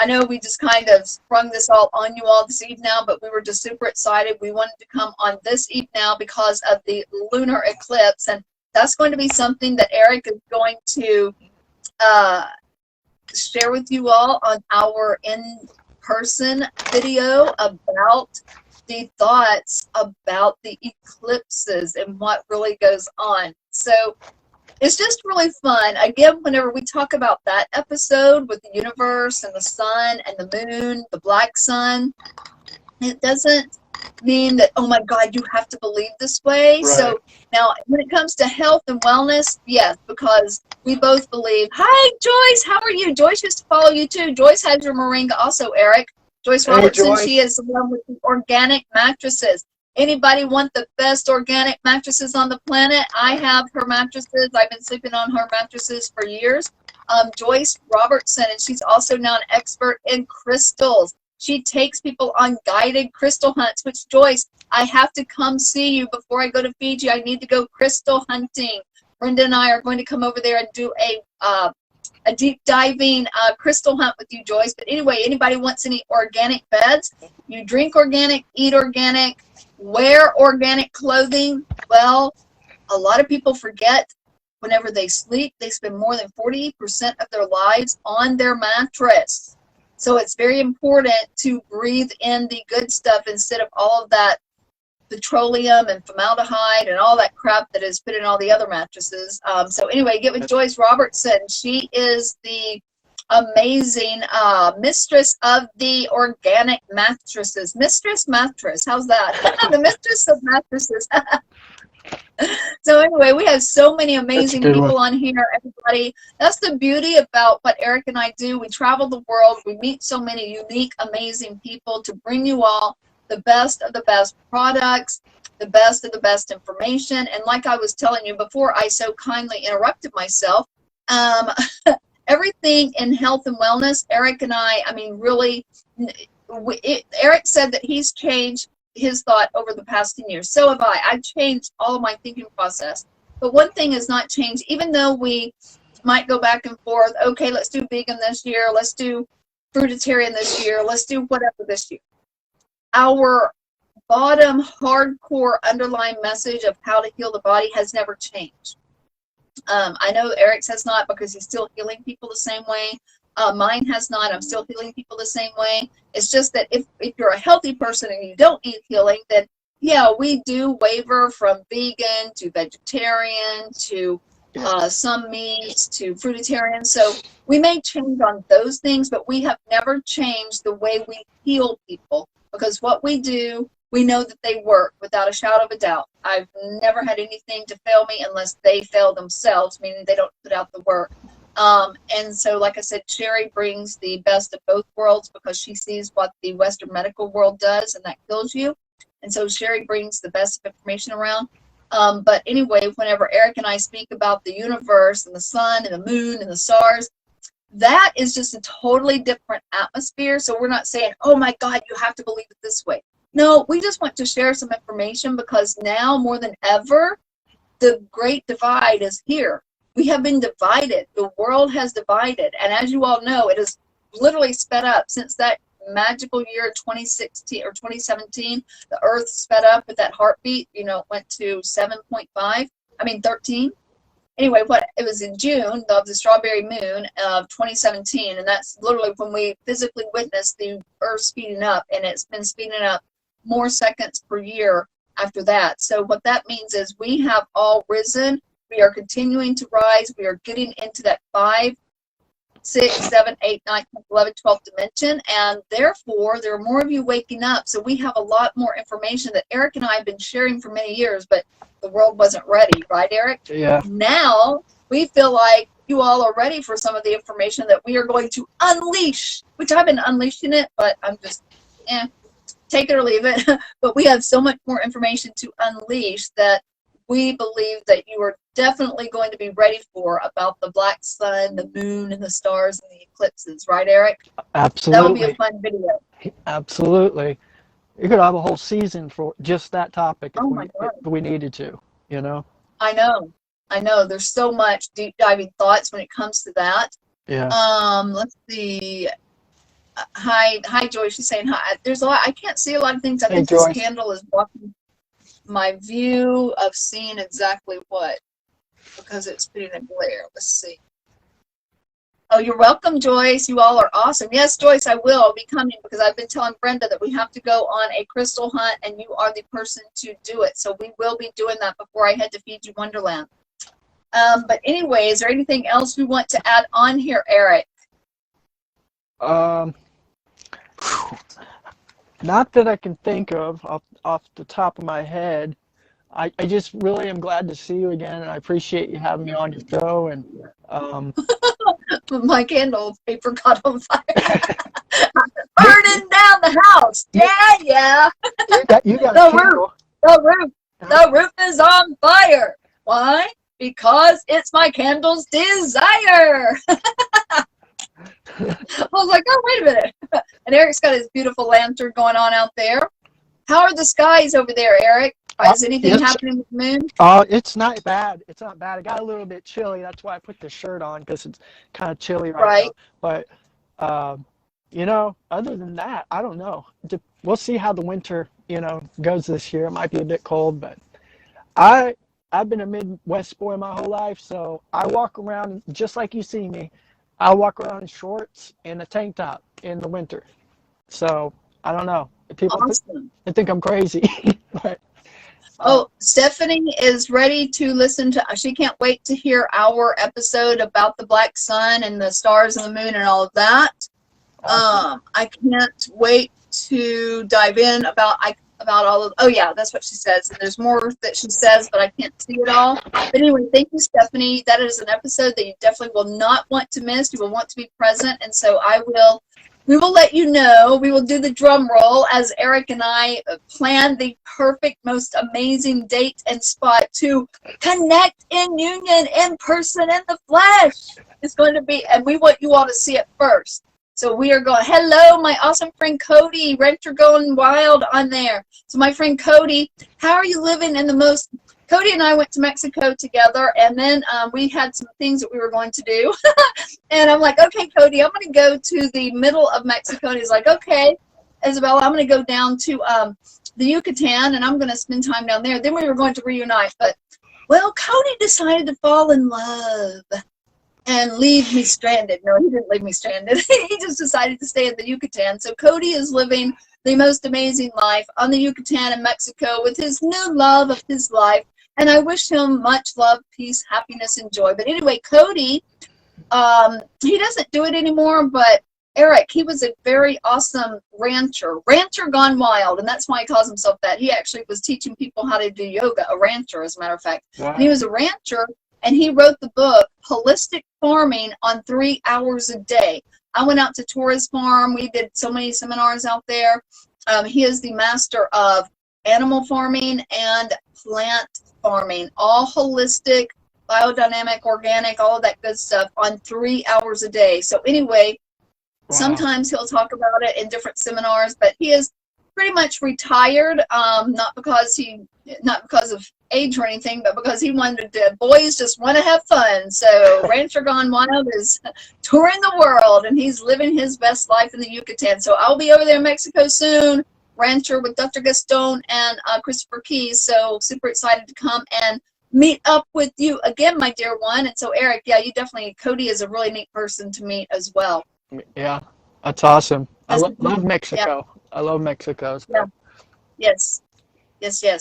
Speaker 1: I know we just kind of sprung this all on you all this eve now, but we were just super excited. We wanted to come on this eve now because of the lunar eclipse, and that's going to be something that Erik is going to share with you all on our in-person video about the thoughts about the eclipses and what really goes on. So it's just really fun. Again, whenever we talk about that episode with the universe and the sun and the moon, the black sun, it doesn't mean that, oh my God, you have to believe this way. Right. So now when it comes to health and wellness, yes, because we both believe. Hi, Joyce. How are you? Joyce used to follow you too. Joyce has your moringa also, Erik. Joyce Robertson, Joyce. She is the one with the organic mattresses. Anybody want the best organic mattresses on the planet? I have her mattresses. I've been sleeping on her mattresses for years. Joyce Robertson, and she's also now an expert in crystals. She takes people on guided crystal hunts, which, Joyce, I have to come see you before I go to Fiji. I need to go crystal hunting. Brenda and I are going to come over there and do a deep diving crystal hunt with you, Joyce. But anyway, anybody wants any organic beds? You drink organic, eat organic, wear organic clothing. Well, a lot of people forget whenever they sleep, they spend more than 40% of their lives on their mattress. So it's very important to breathe in the good stuff instead of all of that petroleum and formaldehyde and all that crap that is put in all the other mattresses. So anyway, get with Joyce Robertson. She is the amazing mistress of the organic mattresses. Mistress mattress. How's that? The mistress of mattresses. So anyway, we have so many amazing people on here, everybody. That's the beauty about what Erik and I do. We travel the world. We meet so many unique, amazing people to bring you all the best of the best products, the best of the best information. And like I was telling you before I so kindly interrupted myself, everything in health and wellness, Erik and I mean, really, Erik said that he's changed his thought over the past 10 years. So have I. I've changed all of my thinking process. But one thing has not changed, even though we might go back and forth, okay, let's do vegan this year, let's do fruitarian this year, let's do whatever this year. Our bottom hardcore underlying message of how to heal the body has never changed. I know Erik's has not, because he's still healing people the same way. Mine has not. I'm still healing people the same way. It's just that if you're a healthy person and you don't need healing, then yeah, we do waver from vegan to vegetarian to some meats to fruitarian. So we may change on those things, but we have never changed the way we heal people, because what we do, we know that they work without a shadow of a doubt. I've never had anything to fail me unless they fail themselves, meaning they don't put out the work. And so, like I said, Sherry brings the best of both worlds because she sees what the Western medical world does, and that kills you. And so Sherry brings the best of information around. But anyway, whenever Erik and I speak about the universe and the sun and the moon and the stars, that is just a totally different atmosphere. So we're not saying, oh my God, you have to believe it this way. No, we just want to share some information because now more than ever, the great divide is here. We have been divided. The world has divided. And as you all know, it has literally sped up since that magical year 2016 or 2017. The earth sped up with that heartbeat. You know, it went to 13. Anyway, it was in June of the strawberry moon of 2017, and that's literally when we physically witnessed the earth speeding up, and it's been speeding up more seconds per year after that. So what that means is we have all risen. We are continuing to rise. We are getting into that 5, 6, 7, 8, 9, 10, 11, 12 dimension, and therefore there are more of you waking up. So we have a lot more information that Erik and I have been sharing for many years, but the world wasn't ready, right, Erik?
Speaker 2: Yeah.
Speaker 1: Now we feel like you all are ready for some of the information that we are going to unleash, which I've been unleashing it, but I'm just, take it or leave it. But we have so much more information to unleash that we believe that you are definitely going to be ready for about the black sun, the moon, and the stars and the eclipses, right, Erik?
Speaker 2: Absolutely.
Speaker 1: That would be a fun video.
Speaker 2: Absolutely. You could have a whole season for just that topic
Speaker 1: Oh my God.
Speaker 2: if we needed to, you know?
Speaker 1: I know. There's so much deep diving thoughts when it comes to that.
Speaker 2: Yeah.
Speaker 1: Let's see. Hi, Joyce. She's saying hi. There's a lot. I can't see a lot of things. I think
Speaker 2: Joyce.
Speaker 1: this candle is blocking my view of seeing exactly what, because it's putting a glare. Let's see. Oh, you're welcome, Joyce. You all are awesome. Yes, Joyce, I will be coming because I've been telling Brenda that we have to go on a crystal hunt, and you are the person to do it. So we will be doing that before I head to Fiji Wonderland. But anyway, is there anything else we want to add on here, Erik?
Speaker 2: Not that I can think of off the top of my head. I just really am glad to see you again, and I appreciate you having me on your show. And
Speaker 1: my candle paper got on fire. Burning down the house. Yeah.
Speaker 2: You got a candle.
Speaker 1: The roof is on fire. Why? Because it's my candle's desire. I was like, oh, wait a minute. And Erik's got his beautiful lantern going on out there. How are the skies over there, Erik? Is anything happening with the moon?
Speaker 2: It's not bad. It's not bad. It got a little bit chilly. That's why I put the shirt on, because it's kind of chilly right now. But, you know, other than that, I don't know. We'll see how the winter, goes this year. It might be a bit cold, but I've been a Midwest boy my whole life, so I walk around just like you see me. I walk around in shorts and a tank top in the winter. So I don't know. People they think I'm crazy. But,
Speaker 1: Stephanie is ready to listen to. She can't wait to hear our episode about the black sun and the stars and the moon and all of that. Awesome. I can't wait to dive in about all of. Oh yeah, that's what she says. And there's more that she says, but I can't see it all. But anyway, thank you, Stephanie. That is an episode that you definitely will not want to miss. You will want to be present, and so we will let you know. We will do the drum roll as Erik and I plan the perfect, most amazing date and spot to connect in union, in person, in the flesh. It's going to be, and we want you all to see it first. So we are going, hello, my awesome friend Cody, Renter Going Wild on there. So my friend Cody, how are you living in the most, Cody and I went to Mexico together, and then we had some things that we were going to do. And I'm like, okay, Cody, I'm going to go to the middle of Mexico. And he's like, okay, Isabella, I'm going to go down to the Yucatan, and I'm going to spend time down there. Then we were going to reunite. But, well, Cody decided to fall in love and leave me stranded. No, he didn't leave me stranded. He just decided to stay in the Yucatan. So Cody is living the most amazing life on the Yucatan in Mexico with his new love of his life. And I wish him much love, peace, happiness, and joy. But anyway, Cody, he doesn't do it anymore, but Erik, he was a very awesome rancher gone wild, and that's why he calls himself that. He actually was teaching people how to do yoga, a rancher, as a matter of fact. Wow. And he was a rancher, and he wrote the book, Holistic Farming on 3 Hours a Day. I went out to Torres Farm. We did so many seminars out there. He is the master of animal farming and plant farming, all holistic, biodynamic, organic, all of that good stuff on 3 hours a day. So anyway, wow. Sometimes he'll talk about it in different seminars, but he is pretty much retired, not because of age or anything, but because he wanted to, boys just want to have fun. So Rancher Gone Wild is touring the world, and he's living his best life in the Yucatan. So I'll be over there in Mexico soon, Rancher, with Dr. Gaston and Christopher Keys. So super excited to come and meet up with you again, my dear one. And so Eric, yeah, you definitely, Cody is a really neat person to meet as well.
Speaker 2: Yeah, that's awesome. I love Mexico. Yeah. I love Mexico. So.
Speaker 1: Yeah. Yes.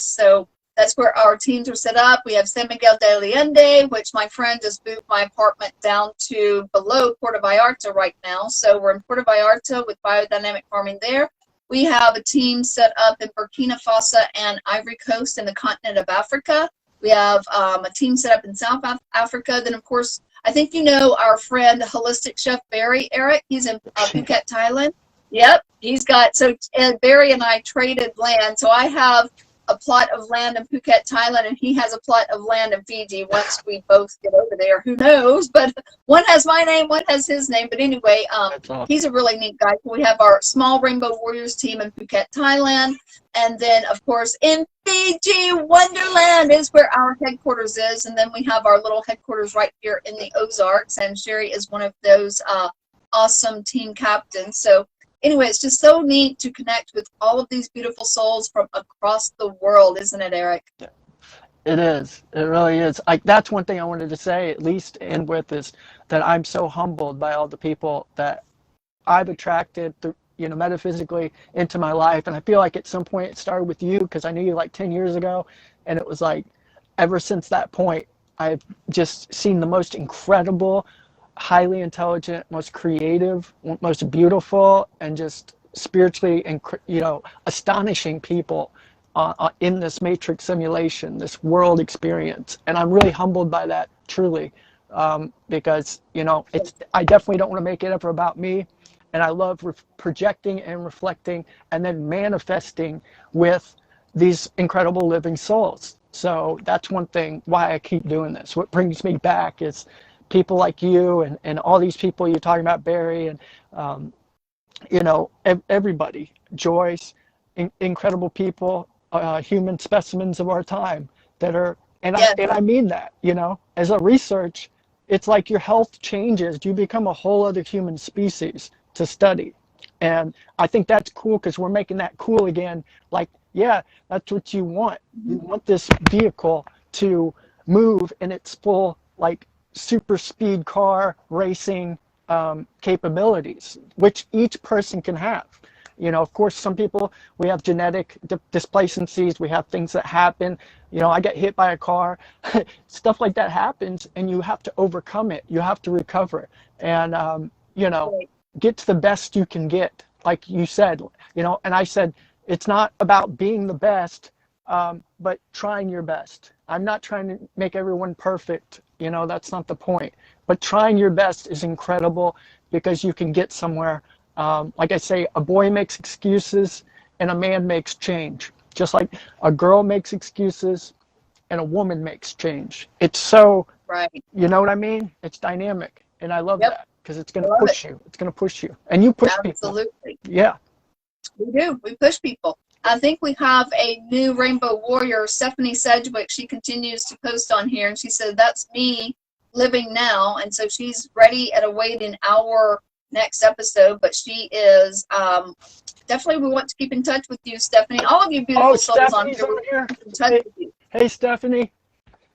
Speaker 1: So that's where our teams are set up. We have San Miguel de Allende, which my friend just moved my apartment down to below Puerto Vallarta right now. So we're in Puerto Vallarta with biodynamic farming there. We have a team set up in Burkina Faso and Ivory Coast in the continent of Africa. We have a team set up in South Africa. Then, of course, I think you know our friend, holistic chef Barry, Erik. He's in Phuket, Thailand. Yep, he's got, so Barry and I traded land. So I have a plot of land in Phuket, Thailand, and he has a plot of land in Fiji. Once we both get over there, who knows? But one has my name, one has his name. But anyway, awesome. He's a really neat guy. We have our small Rainbow Warriors team in Phuket, Thailand. And then, of course, in Fiji, Wonderland is where our headquarters is. And then we have our little headquarters right here in the Ozarks. And Sherry is one of those awesome team captains. So anyway, it's just so neat to connect with all of these beautiful souls from across the world, isn't it, Erik?
Speaker 2: It is. It really is. That's one thing I wanted to say, at least end with, is that I'm so humbled by all the people that I've attracted through, metaphysically into my life. And I feel like at some point it started with you, because I knew you like 10 years ago. And it was like, ever since that point, I've just seen the most incredible, highly intelligent, most creative, most beautiful, and just spiritually, astonishing people in this matrix simulation, this world experience. And I'm really humbled by that, truly, because, I definitely don't want to make it ever about me. And I love projecting and reflecting and then manifesting with these incredible living souls. So that's one thing why I keep doing this. What brings me back is people like you and all these people you're talking about, Barry, and everybody, Joyce, incredible people, human specimens of our time that are, and I mean that, as a research, it's like your health changes. You become a whole other human species to study. And I think that's cool, because we're making that cool again. Like, yeah, that's what you want. You want this vehicle to move in its full, like, super speed car racing capabilities, which each person can have. Of course, some people, we have genetic displacencies, we have things that happen. I get hit by a car, stuff like that happens, and you have to overcome it. You have to recover, and get to the best you can get, like you said. And I said, it's not about being the best, but trying your best. I'm not trying to make everyone perfect. That's not the point. But trying your best is incredible, because you can get somewhere. Like I say, a boy makes excuses and a man makes change. Just like a girl makes excuses and a woman makes change. It's so,
Speaker 1: right.
Speaker 2: You know what I mean? It's dynamic. And I love that, because it's going to push you. It's going to push you. And you push people.
Speaker 1: Absolutely.
Speaker 2: Yeah.
Speaker 1: We do. We push people. I think we have a new Rainbow Warrior, Stephanie Sedgwick. She continues to post on here, and she said, that's me living now. And so she's ready and awaiting our next episode. But she is definitely, we want to keep in touch with you, Stephanie. All of you beautiful souls on here. In touch with you.
Speaker 2: Hey, Stephanie.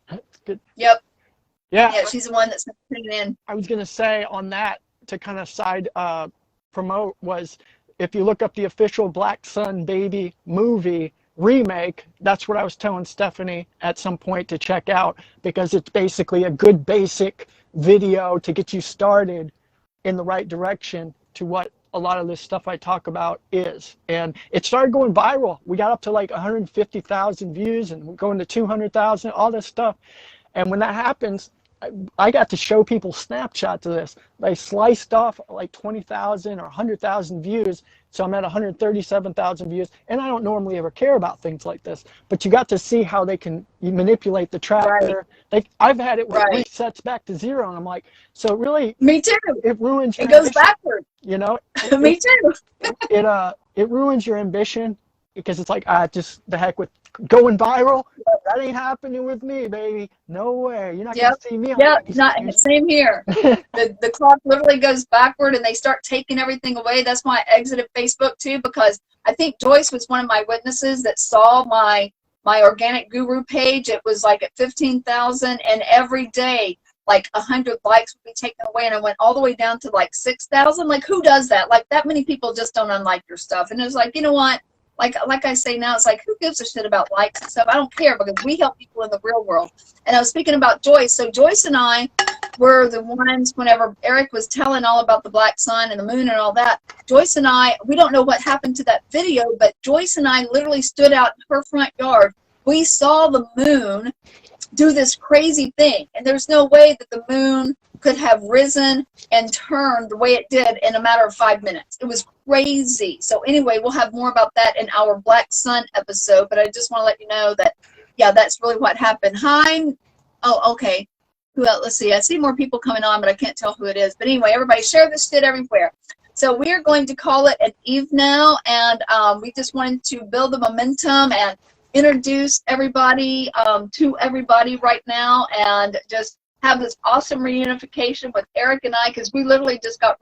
Speaker 2: That's good.
Speaker 1: Yep.
Speaker 2: Yeah,
Speaker 1: she's the one that's tuning in.
Speaker 2: I was going to say on that, to kind of side promote, was if you look up the official Black Sun Baby movie remake, that's what I was telling Stephanie at some point to check out, because it's basically a good basic video to get you started in the right direction to what a lot of this stuff I talk about is. And it started going viral. We got up to like 150,000 views, and we're going to 200,000, all this stuff. And when that happens, I got to show people snapshots of this. They sliced off like 20,000 or 100,000 views. So I'm at 137,000 views. And I don't normally ever care about things like this, but you got to see how they can manipulate the tracker.
Speaker 1: Right.
Speaker 2: I've had it where it resets back to zero. And I'm like, so really,
Speaker 1: me too.
Speaker 2: It ruins your
Speaker 1: ambition. Goes backwards.
Speaker 2: Me too.
Speaker 1: It
Speaker 2: ruins your ambition because it's like, just the heck with going viral. That ain't happening with me, baby. No way. You're not going
Speaker 1: Yep.
Speaker 2: to see me on
Speaker 1: Yep.
Speaker 2: these
Speaker 1: Not
Speaker 2: things.
Speaker 1: same here. The clock literally goes backward and they start taking everything away. That's why I exited Facebook too, because I think Joyce was one of my witnesses that saw my organic guru page. It was like at 15,000, and every day like 100 likes would be taken away, and I went all the way down to like 6,000. Like, who does that? Like, that many people just don't unlike your stuff. And it was like, you know what? Like I say now, it's like, who gives a shit about likes and stuff? I don't care, because we help people in the real world. And I was speaking about Joyce. So Joyce and I were the ones, whenever Erik was telling all about the black sun and the moon and all that, Joyce and I, we don't know what happened to that video, but Joyce and I literally stood out in her front yard. We saw the moon do this crazy thing, and there's no way that the moon could have risen and turned the way it did in a matter of 5 minutes. It was crazy. So anyway, we'll have more about that in our Black Sun episode, but I just want to let you know that, yeah, that's really what happened. Hi. Oh, okay. Who else? Let's see. I see more people coming on, but I can't tell who it is. But anyway, everybody share this shit everywhere. So we are going to call it an eve now, and we just wanted to build the momentum and introduce everybody to everybody right now, and just have this awesome reunification with Erik and I, because we literally just got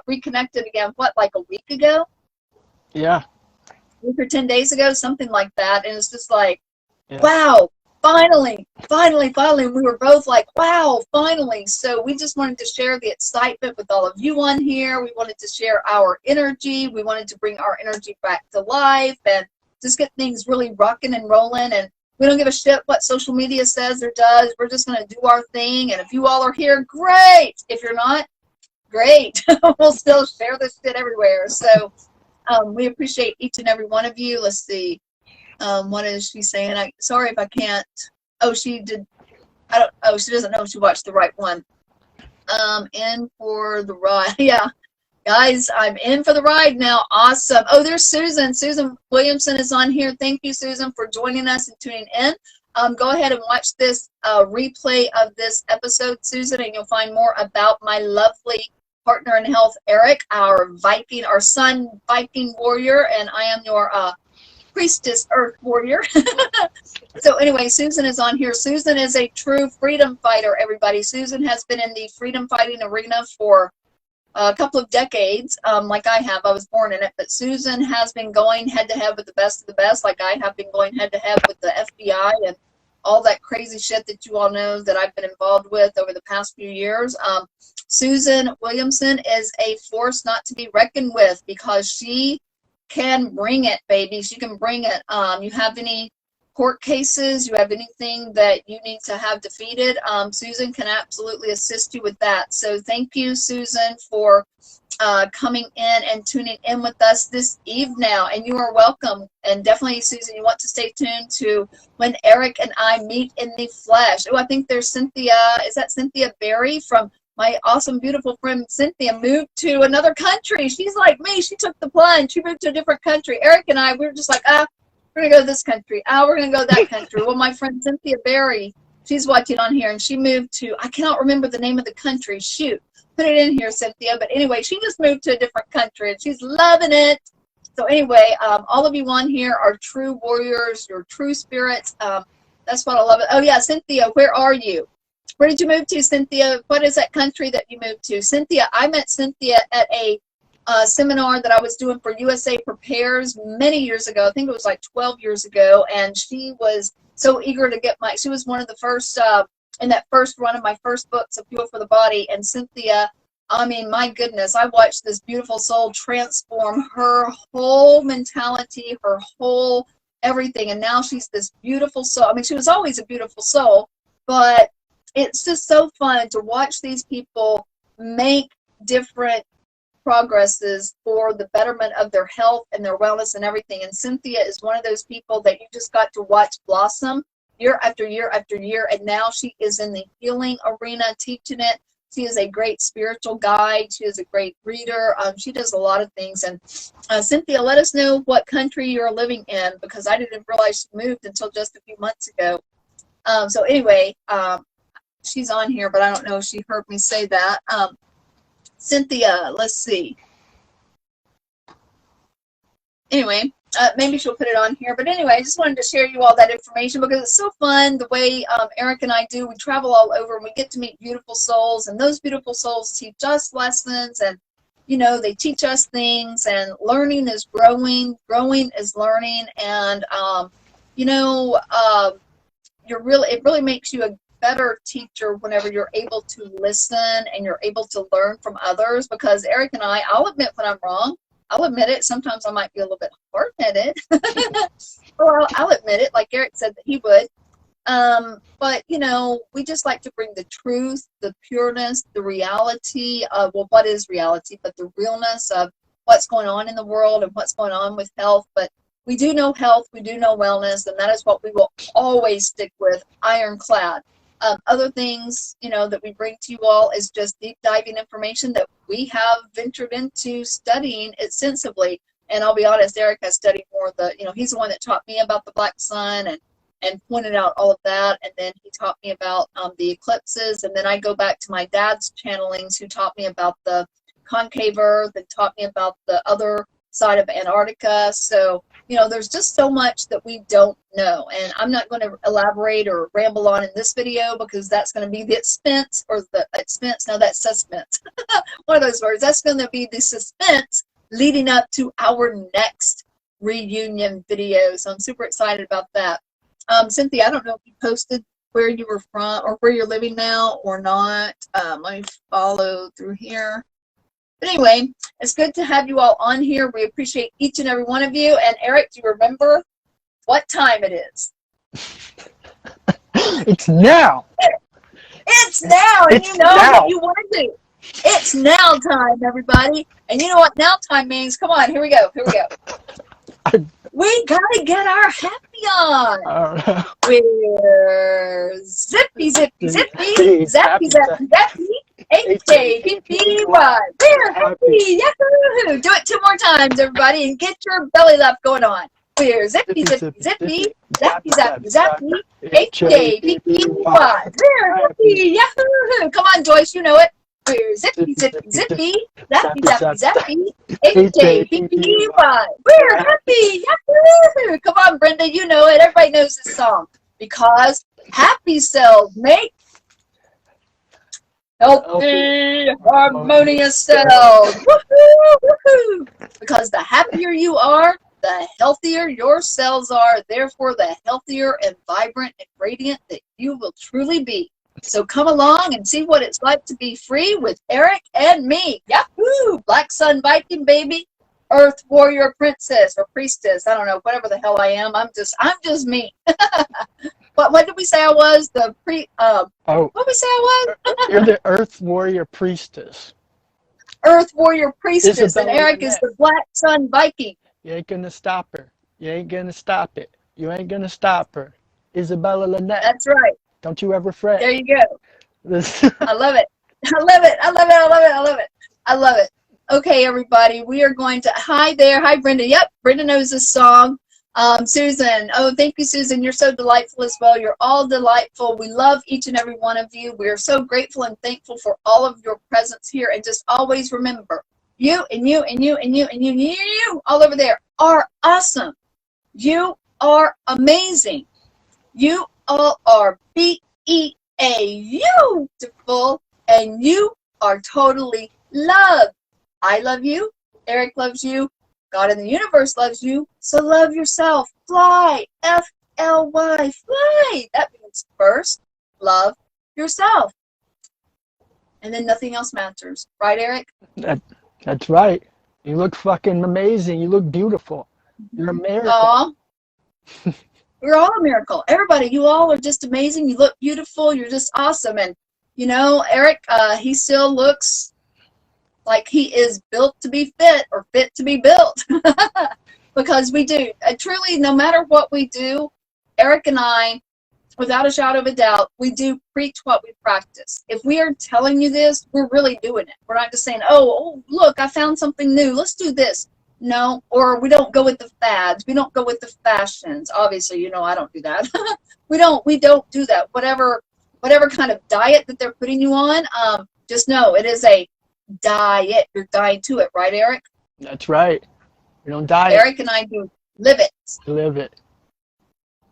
Speaker 1: reconnected again, what, like a week ago?
Speaker 2: Yeah.
Speaker 1: A week or 10 days ago, something like that. And it's just like,
Speaker 2: Yeah.
Speaker 1: wow, finally. We were both like, wow, finally. So we just wanted to share the excitement with all of you on here. We wanted to share our energy. We wanted to bring our energy back to life and just get things really rocking and rolling. And we don't give a shit what social media says or does. We're just going to do our thing. And if you all are here, great. If you're not, great. We'll still share this shit everywhere. So we appreciate each and every one of you. Let's see. What is she saying? Sorry if I can't. Oh, she did. She doesn't know if she watched the right one. In for the ride. Yeah. Guys, I'm in for the ride now. Awesome. Oh, there's Susan. Susan Williamson is on here. Thank you, Susan, for joining us and tuning in. Go ahead and watch this replay of this episode, Susan, and you'll find more about my lovely partner in health, Erik, our sun Viking warrior, and I am your priestess earth warrior. So anyway, Susan is on here. Susan is a true freedom fighter, everybody. Susan has been in the freedom fighting arena for a couple of decades, like I have. I was born in it, but Susan has been going head to head with the best of the best, like I have been going head to head with the FBI and all that crazy shit that you all know that I've been involved with over the past few years. Susan Williamson is a force not to be reckoned with, because she can bring it, baby. She can bring it. You have any court cases, you have anything that you need to have defeated, Susan can absolutely assist you with that. So thank you, Susan, for coming in and tuning in with us this eve now, and you are welcome. And definitely, Susan, you want to stay tuned to when Erik and I meet in the flesh. Oh, I think there's Cynthia. Is that Cynthia Berry? From my awesome, beautiful friend Cynthia moved to another country. She's like me. She took the plunge. She moved to a different country. Erik and I, we were just like, we're going to go to this country. We're going to go to that country. Well, my friend Cynthia Berry, she's watching on here, and she moved to, I cannot remember the name of the country. Shoot. Put it in here, Cynthia. But anyway, she just moved to a different country, and she's loving it. So anyway, all of you on here are true warriors. You're true spirits. That's what I love. Oh, yeah, Cynthia, where are you? Where did you move to, Cynthia? What is that country that you moved to? Cynthia, I met Cynthia at a seminar that I was doing for USA Prepares many years ago. I think it was like 12 years ago, and she was so eager to get she was one of the first in that first run of my first books of Fuel for the Body. And Cynthia, I mean, my goodness, I watched this beautiful soul transform her whole mentality, her whole everything, and now she's this beautiful soul. I mean, she was always a beautiful soul, but it's just so fun to watch these people make different progresses for the betterment of their health and their wellness and everything. And Cynthia is one of those people that you just got to watch blossom year after year after year, and now she is in the healing arena teaching it. She is a great spiritual guide. She is a great reader. She does a lot of things. And Cynthia, let us know what country you're living in, because I didn't realize she moved until just a few months ago. So anyway, she's on here, but I don't know if she heard me say that. Cynthia, let's see. Anyway, Maybe she'll put it on here. But anyway, I just wanted to share you all that information because it's so fun the way Erik and I do. We travel all over and we get to meet beautiful souls, and those beautiful souls teach us lessons, and you know, they teach us things, and learning is growing, growing is learning, and you know, it really makes you a better teacher whenever you're able to listen and you're able to learn from others. Because Erik and I'll admit when I'm wrong. I'll admit it. Sometimes I might be a little bit hard-headed. Well, I'll admit it, like Erik said that he would. But, you know, we just like to bring the truth, the pureness, the reality of, well, what is reality, but the realness of what's going on in the world and what's going on with health. But we do know health, we do know wellness, and that is what we will always stick with, ironclad. Other things, you know, that we bring to you all is just deep diving information that we have ventured into studying extensively. And I'll be honest, Erik has studied more of the, you know, he's the one that taught me about the black sun and pointed out all of that. And then he taught me about the eclipses. And then I go back to my dad's channelings, who taught me about the concave earth and taught me about the other side of Antarctica. So, you know, there's just so much that we don't know. And I'm not going to elaborate or ramble on in this video because that's going to be the expense, or the expense. No, that's suspense. One of those words. That's going to be the suspense leading up to our next reunion video. So I'm super excited about that. Cynthia, I don't know if you posted where you were from or where you're living now or not. Let me follow through here. But anyway, it's good to have you all on here. We appreciate each and every one of you. And Erik, do you remember what time it is?
Speaker 2: It's now.
Speaker 1: It's now. And
Speaker 2: It's
Speaker 1: you know
Speaker 2: now.
Speaker 1: what you want to do. It's now time, everybody. And you know what now time means? Come on, here we go. Here we go. We gotta get our happy on. We're zippy, zippy, zippy, zappy, zappy, zappy, H-A-P-P-Y. We're happy, yahoo! Do it 2 more times, everybody, and get your belly laugh going on. We're zippy, zippy, zippy, zappy, zappy, zappy, H-A-P-P-Y. We're happy, yahoo! Come on, Joyce, you know it. We're zippy, zippy, zippy, zappy, zappy, zappy, H-A-P-P-Y. We're happy, yahoo! Come on, Brenda, you know it. Everybody knows this song. Because happy cells make healthy, harmonious cells. Woohoo, woohoo! Because the happier you are, the healthier your cells are. Therefore, the healthier and vibrant and radiant that you will truly be. So come along and see what it's like to be free with Erik and me. Yahoo! Black Sun Viking, baby. Earth Warrior Princess or Priestess. I don't know, whatever the hell I am. I'm just me. What did we say I was? What did we say I was?
Speaker 2: You're the Earth Warrior Priestess.
Speaker 1: Earth Warrior Priestess.
Speaker 2: Isabella
Speaker 1: And Erik
Speaker 2: Lynette.
Speaker 1: is the Black Sun Viking.
Speaker 2: You ain't gonna stop her. You ain't gonna stop it. You ain't gonna stop her. Isabella Lynette.
Speaker 1: That's right.
Speaker 2: Don't you ever fret.
Speaker 1: There you go. I love it. I love it. I love it. I love it. I love it. I love it. Okay, everybody, we are going to, hi there. Hi, Brenda. Yep, Brenda knows this song. Susan. Oh, thank you, Susan. You're so delightful as well. You're all delightful. We love each and every one of you. We are so grateful and thankful for all of your presence here. And just always remember, you and you and you and you and you and you all over there are awesome. You are amazing. You all are beautiful, and you are totally loved. I love you. Erik loves you. God in the universe loves you. So love yourself. Fly. F-L-Y. Fly. That means first, love yourself. And then nothing else matters. Right, Erik?
Speaker 2: That's right. You look fucking amazing. You look beautiful. You're a miracle.
Speaker 1: Aw. We're all a miracle. Everybody, you all are just amazing. You look beautiful. You're just awesome. And, you know, Erik, he still looks like he is built to be fit or fit to be built. Because we do. Truly, no matter what we do, Erik and I, without a shadow of a doubt, we do preach what we practice. If we are telling you this, we're really doing it. We're not just saying, oh, look, I found something new. Let's do this. No, or we don't go with the fads. We don't go with the fashions. Obviously, you know, I don't do that. we don't do that. Whatever kind of diet that they're putting you on, just know it is a diet. You're dying to it, right, Erik?
Speaker 2: That's right. We don't diet.
Speaker 1: Erik and I do Live it.
Speaker 2: Live it.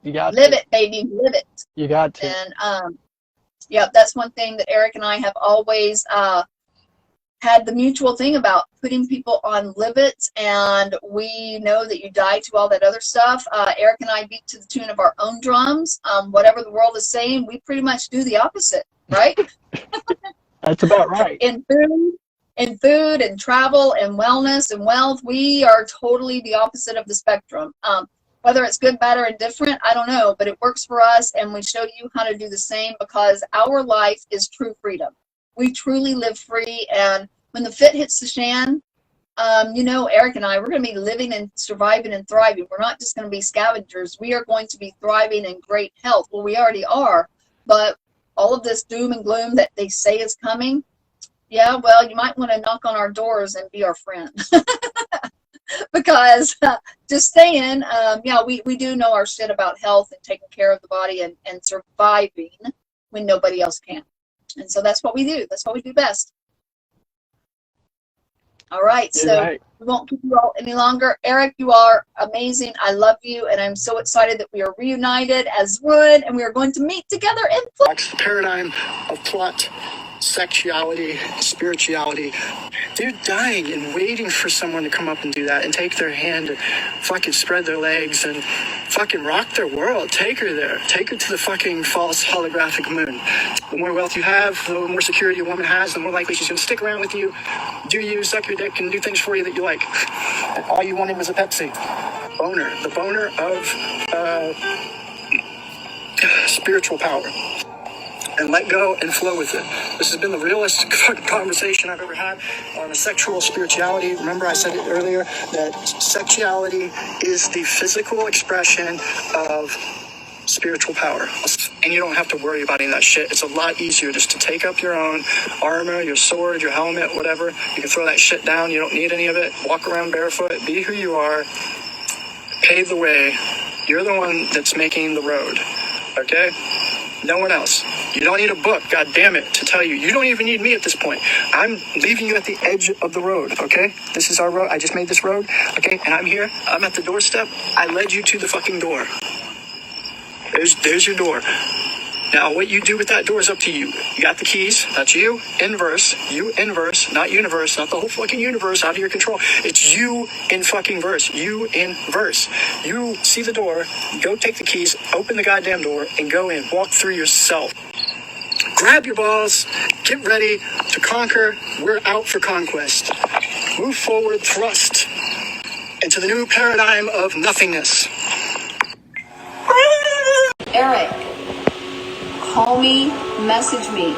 Speaker 2: You got
Speaker 1: Live
Speaker 2: to.
Speaker 1: it, baby. Live it.
Speaker 2: You got to.
Speaker 1: And yeah, that's one thing that Eric and I have always had the mutual thing about putting people on live it, and we know that you die to all that other stuff. Eric and I beat to the tune of our own drums. Whatever the world is saying, we pretty much do the opposite, right?
Speaker 2: That's about right.
Speaker 1: In food and travel and wellness and wealth, we are totally the opposite of the spectrum. Whether it's good, bad, or indifferent, I don't know, but it works for us, and we show you how to do the same, because our life is true freedom. We truly live free, and when the fit hits the shan, you know, Eric and I, we're going to be living and surviving and thriving. We're not just going to be scavengers. We are going to be thriving in great health. Well, we already are, but all of this doom and gloom that they say is coming, yeah, well, you might want to knock on our doors and be our friend. Because just saying, yeah, we do know our shit about health and taking care of the body and surviving when nobody else can. And so that's what we do. That's what we do best. All right, so we won't keep you all any longer. Eric, you are amazing. I love you, and I'm so excited that we are reunited as one, and we are going to meet together in Plott.
Speaker 3: The paradigm of Plott, sexuality, spirituality. They're dying and waiting for someone to come up and do that and take their hand and fucking spread their legs and fucking rock their world. Take her there. Take her to the fucking false holographic moon. The more wealth you have, the more security a woman has, the more likely she's going to stick around with you, do you, suck your dick, and do things for you that you like. And all you wanted was a Pepsi. Boner. The boner of spiritual power. And let go and flow with it. This has been the realest fucking conversation I've ever had on a sexual spirituality. Remember, I said it earlier that sexuality is the physical expression of spiritual power. And you don't have to worry about any of that shit. It's a lot easier just to take up your own armor, your sword, your helmet, whatever. You can throw that shit down. You don't need any of it. Walk around barefoot. Be who you are. Pave the way. You're the one that's making the road. Okay? No one else. You don't need a book, god damn it, to tell you. You don't even need me at this point. I'm leaving you at the edge of the road, okay? This is our road. I just made this road, okay? And I'm here. I'm at the doorstep. I led you to the fucking door. There's your door. Now, what you do with that door is up to you. You got the keys. That's you. Inverse. You inverse. Not universe. Not the whole fucking universe out of your control. It's you in fucking verse. You in verse. You see the door. Go take the keys. Open the goddamn door and go in. Walk through yourself. Grab your balls. Get ready to conquer. We're out for conquest. Move forward. Thrust into the new paradigm of nothingness.
Speaker 1: Eric, call me, message me.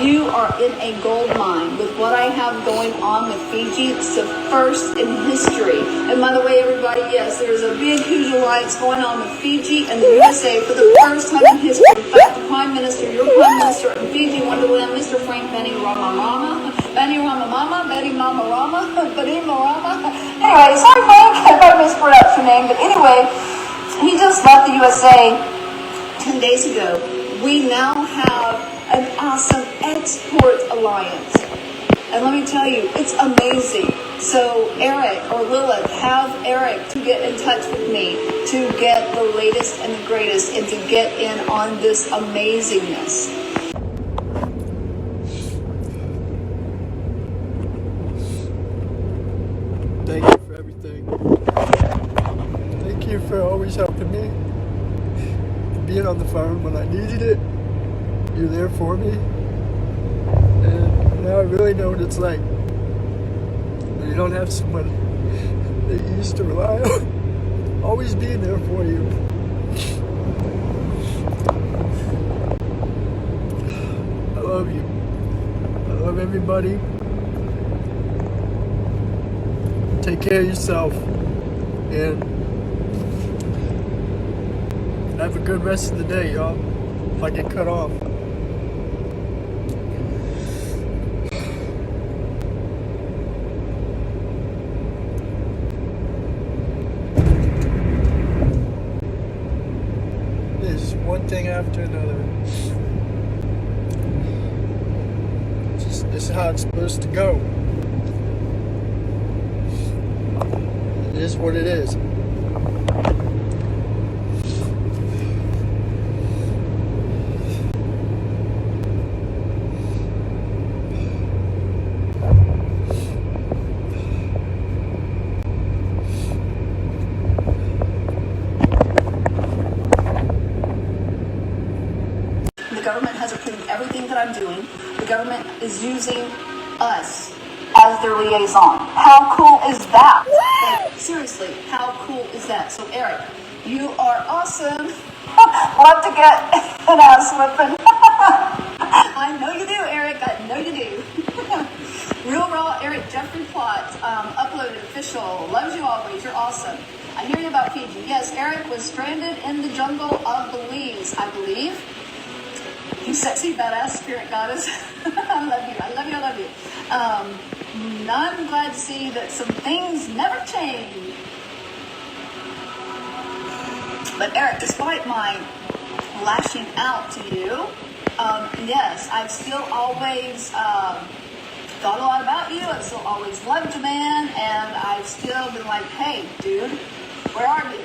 Speaker 1: You are in a gold mine with what I have going on with Fiji. It's the first in history. And by the way, everybody, yes, there's a big, huge alliance going on with Fiji and the USA for the first time in history. In fact, the Prime Minister, your Prime Minister in Fiji, Wonderland, Mr. Frank Bainimarama, Bainimarama Rama. Anyway, sorry Frank if I mispronounced your name, but anyway, he just left the USA 10 days ago. We now have an awesome export alliance. And let me tell you, it's amazing. So Eric or Lilith, have Eric to get in touch with me to get the latest and the greatest and to get in on this amazingness.
Speaker 4: Thank you for everything. Thank you for always helping me. Being on the phone when I needed it. You're there for me. And now I really know what it's like. When you don't have someone that you used to rely on. Always being there for you. I love you. I love everybody. Take care of yourself. And have a good rest of the day, y'all. If I get cut off. There's one thing after another. This is how it's supposed to go. It is what it is.
Speaker 1: I'm doing. The government is using us as their liaison. How cool is that? Like, seriously, how cool is that? So Eric, you are awesome. Love to get an ass whipping. I know you do, Eric. I know you do. Real Raw Eric Jeffrey Plott, uploaded official. Loves you always. You're awesome. I hear you about Fiji. Yes, Eric was stranded in the jungle of Belize, I believe. You sexy, badass spirit goddess. I love you. I love you. I love you. I'm glad to see that some things never change. But Eric, despite my lashing out to you, yes, I've still always thought a lot about you. I've still always loved you, man, and I've still been like, hey, dude, where are you?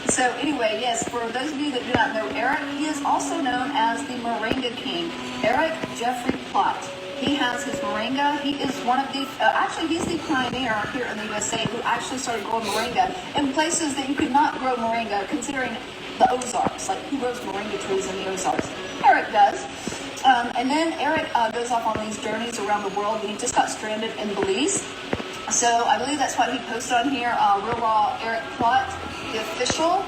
Speaker 1: So anyway, yes, for those of you that do not know Eric, he is also known as the Moringa King. Eric Jeffrey Plott. He has his moringa. He is one of the, actually he's the pioneer here in the USA who actually started growing moringa in places that you could not grow moringa, considering the Ozarks. Like, who grows moringa trees in the Ozarks? Eric does. And then Eric goes off on these journeys around the world, and he just got stranded in Belize. So I believe that's what he posted on here, Real Raw Eric Plott, the official.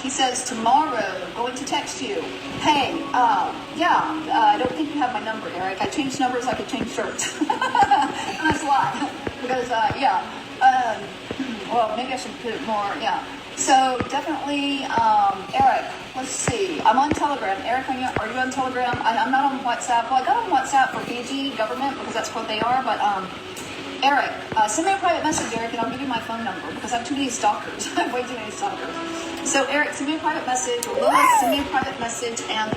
Speaker 1: He says, tomorrow, going to text you. Hey, I don't think you have my number, Eric. I changed numbers like I changed shirts. That's a lot. Because, well, maybe I should put it more, yeah. So definitely, Eric, let's see. I'm on Telegram. Eric, are you on Telegram? I'm not on WhatsApp. Well, I got on WhatsApp for Fiji government because that's what they are. But Eric, send me a private message, Eric, and I'll give you my phone number because I have too many stalkers. I have way too many stalkers. So Eric, send me a private message. Or Lilith, send me a private message and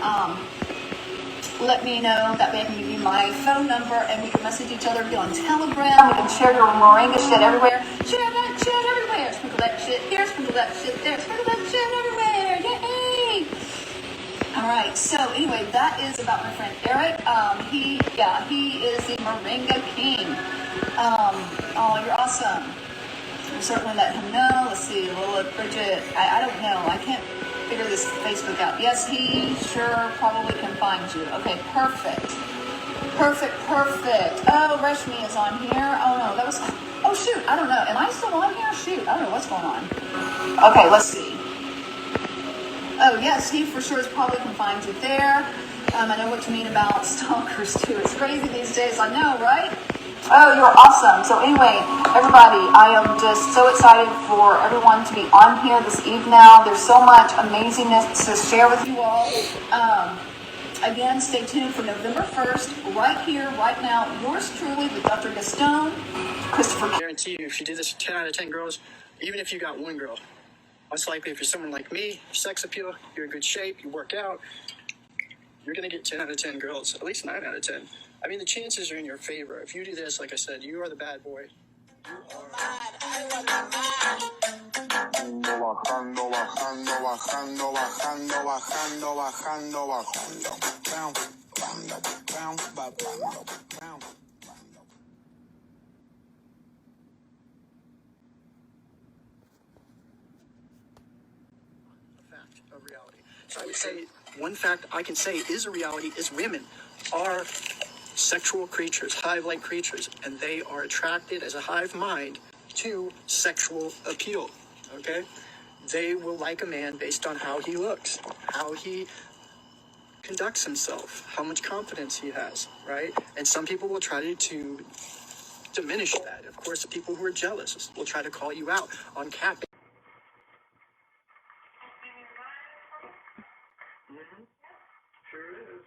Speaker 1: let me know. That way I can give you my phone number and we can message each other. Be on Telegram. We can share your moringa shit everywhere. Share that shit everywhere. Sprinkle that shit here. Sprinkle that shit there. Sprinkle that shit everywhere. Yay! All right. So anyway, that is about my friend Eric. He is the Moringa King. Oh, you're awesome. We'll certainly let him know. Let's see, Lilith, Bridget. I don't know. I can't figure this Facebook out. Yes, he sure probably can find you. Okay, perfect. Perfect. Oh, Reshmi is on here. Oh, no, that was... Oh, shoot, I don't know. Am I still on here? Shoot, I don't know what's going on. Okay, let's see. Oh, yes, he for sure is probably can find you there. I know what you mean about stalkers, too. It's crazy these days. I know, right? Oh, you're awesome. So anyway, everybody, I am just so excited for everyone to be on here this eve now. There's so much amazingness to share with you all. Again, stay tuned for November 1st, right here, right now. Yours truly with Dr. Gaston, Christopher.
Speaker 3: I guarantee you, if you did this 10 out of 10 girls, even if you got one girl, most likely if you're someone like me, sex appeal, you're in good shape, you work out, you're going to get 10 out of 10 girls, at least 9 out of 10. I mean, the chances are in your favor. If you do this, like I said, you are the bad boy. Fact of reality. So I would say one fact I can say is a reality is women are sexual creatures, hive-like creatures, and they are attracted as a hive mind to sexual appeal, okay? They will like a man based on how he looks, how he conducts himself, how much confidence he has, right? And some people will try to diminish that. Of course, the people who are jealous will try to call you out on capping. Sure is.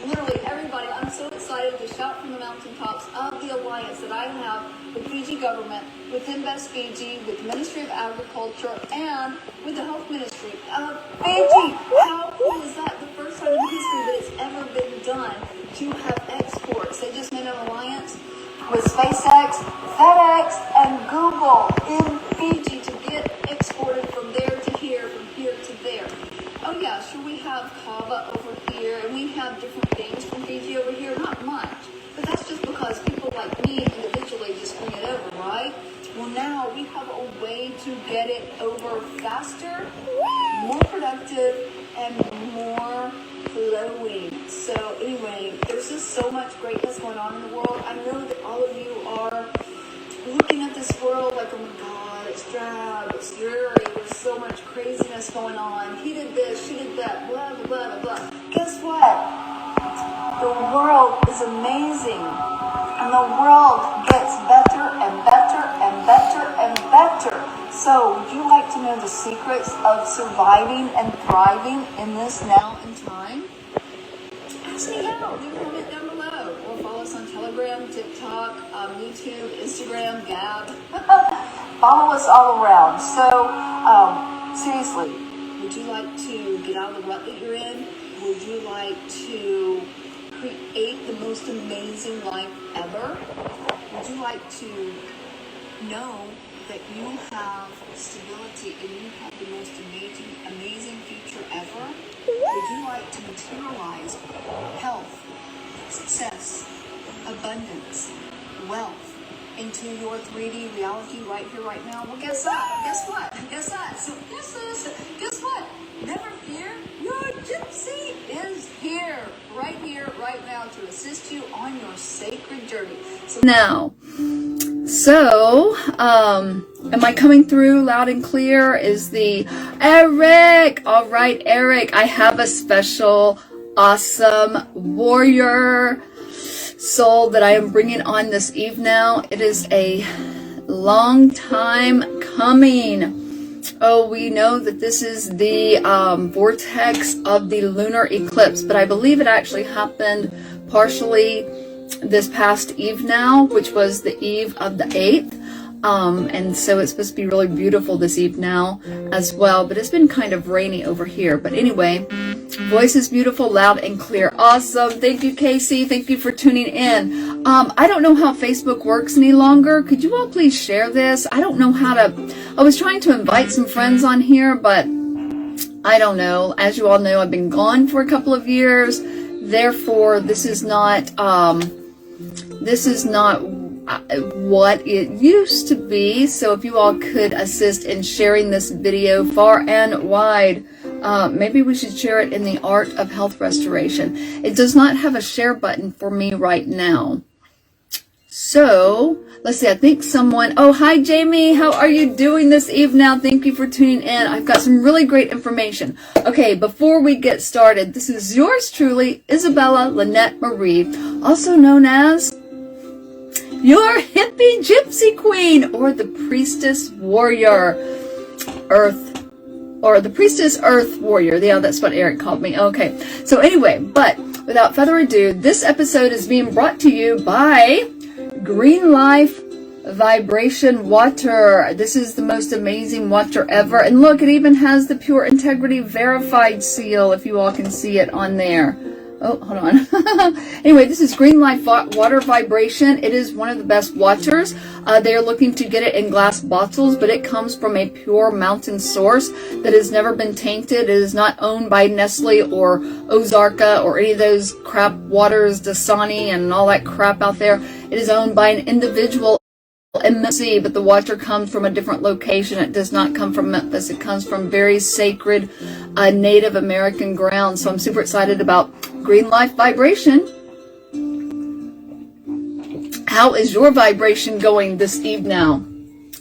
Speaker 1: Literally everybody, I'm so excited to shout from the mountaintops of the alliance that I have with Fiji government, with Invest Fiji, with Ministry of Agriculture, and with the Health Ministry of Fiji. How cool is that? The first time in history that it's ever been done to have exports. They just made an alliance. with SpaceX, FedEx, and Google in Fiji to get exported from there to here, from here to there. Oh yeah, sure, we have kava over here, and we have different things from Fiji over here, not much. But that's just because people like me individually just bring it over, right? Well, now we have a way to get it over faster, more productive, and more flowing. So anyway, there's just so much greatness going on in the world. I know that all of you are looking at this world like, oh my God, it's drab, it's dreary, there's so much craziness going on. He did this, she did that, blah, blah, blah, blah. Guess what? The world is amazing. And the world gets better and better and better and better. So would you like to know the secrets of surviving and thriving in this now in time? Ask me out. Leave a comment down below. Or follow us on Telegram, TikTok, YouTube, Instagram, Gab. Follow us all around. So, seriously, would you like to get out of the rut that you're in? Would you like to create the most amazing life ever? Would you like to know that you have stability and you have the most amazing future ever? Would you like to materialize health, success, abundance, wealth into your 3D reality right here, right now? Well, guess that. Guess what? Guess that. So guess what? Never fear. Your gypsy is here, right now, to assist you on your sacred journey. So am I coming through loud and clear? Is the Erik? All right, Erik, I have a special, awesome warrior soul that I am bringing on this eve now. It is a long time coming. Oh, we know that this is the vortex of the lunar eclipse, but I believe it actually happened partially this past eve now, which was the eve of the 8th. And so it's supposed to be really beautiful this eve now as well, but it's been kind of rainy over here. But anyway, voice is beautiful, loud and clear. Awesome. Thank you, Casey. Thank you for tuning in. I don't know how Facebook works any longer. Could you all please share this? I don't know how to, I was trying to invite some friends on here, but I don't know. As you all know, I've been gone for a couple of years. Therefore, this is not what it used to be. So if you all could assist in sharing this video far and wide, maybe we should share it in the art of health restoration. It does not have a share button for me right now. So let's see, I think someone, oh, hi Jamie, how are you doing this eve now? Thank you for tuning in. I've got some really great information. Okay, before we get started, this is yours truly, Isabella Lynette Marie, also known as your hippie gypsy queen, or the priestess warrior earth, or the priestess earth warrior. Yeah, that's what Erik called me. Okay, so anyway, but without further ado, this episode is being brought to you by Green Life Vibration Water. This is the most amazing water ever. And look, it even has the Pure Integrity Verified seal, if you all can see it on there. Oh, hold on. Anyway, this is Green Life Water Vibration. It is one of the best waters. They are looking to get it in glass bottles, but it comes from a pure mountain source that has never been tainted. It is not owned by Nestle or Ozarka or any of those crap waters, Dasani and all that crap out there. It is owned by an individual MSC, but the water comes from a different location. It does not come from Memphis. It comes from very sacred Native American ground. So I'm super excited about Green Life Vibration. How is your vibration going this eve now?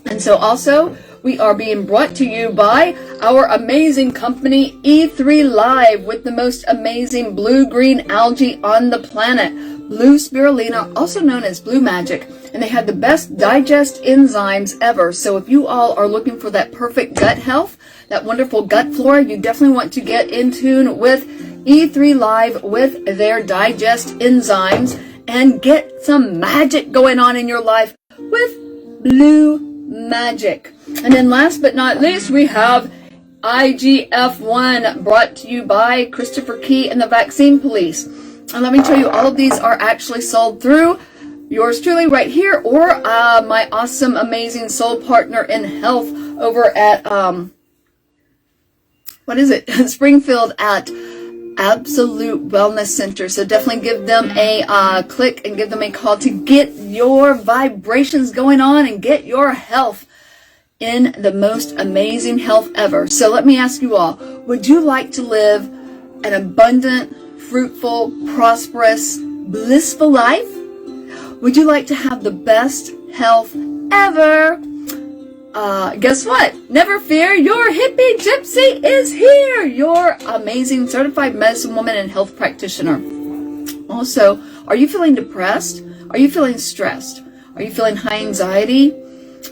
Speaker 1: And so also, we are being brought to you by our amazing company, E3 Live, with the most amazing blue-green algae on the planet. Blue spirulina, also known as blue magic, and they have the best digest enzymes ever. So if you all are looking for that perfect gut health, that wonderful gut flora, you definitely want to get in tune with E3 Live with their digest enzymes and get some magic going on in your life with blue magic. And then last but not least, we have IGF-1, brought to you by Christopher Key and the Vaccine Police. And let me tell you, all of these are actually sold through yours truly right here, or my awesome, amazing soul partner in health over at, what is it? Springfield at Absolute Wellness Center. So definitely give them a click and give them a call to get your vibrations going on and get your health in the most amazing health ever. So let me ask you all, would you like to live an abundant, fruitful, prosperous, blissful life? Would you like to have the best health ever? Guess what? Never fear, your hippie gypsy is here. Your amazing certified medicine woman and health practitioner. Also, are you feeling depressed? Are you feeling stressed? Are you feeling high anxiety?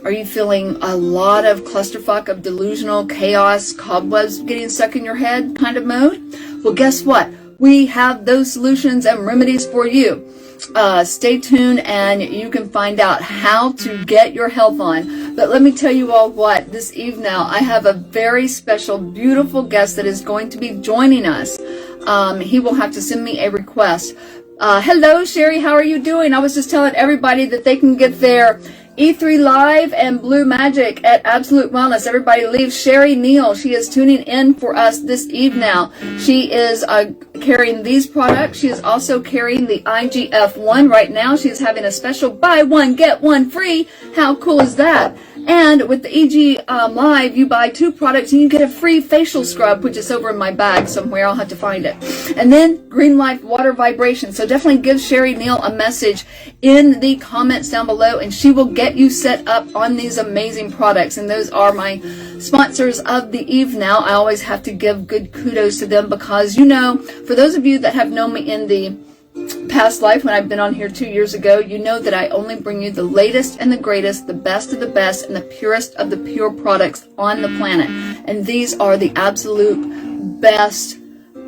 Speaker 1: Are you feeling a lot of clusterfuck of delusional chaos, cobwebs getting stuck in your head kind of mode? Well, guess what? We have those solutions and remedies for you. Stay tuned and you can find out how to get your health on. But let me tell you all what, this eve now, I have a very special, beautiful guest that is going to be joining us. He will have to send me a request. Hello, Sherry, how are you doing? I was just telling everybody that they can get their E3 Live and Blue Magic at Absolute Wellness. Everybody leave Sherry Neal. She is tuning in for us this eve now. She is carrying these products. She is also carrying the IGF-1 right now. She is having a special buy one, get one free. How cool is that? And with the EG Live, you buy 2 products and you get a free facial scrub, which is over in my bag somewhere. I'll have to find it. And then Green Life Water Vibration. So definitely give Sherry Neal a message in the comments down below, and she will get you set up on these amazing products. And those are my sponsors of the eve now. I always have to give good kudos to them because, you know, for those of you that have known me in the past life when I've been on here 2 years ago, you know that I only bring you the latest and the greatest, the best of the best, and the purest of the pure products on the planet. And these are the absolute best,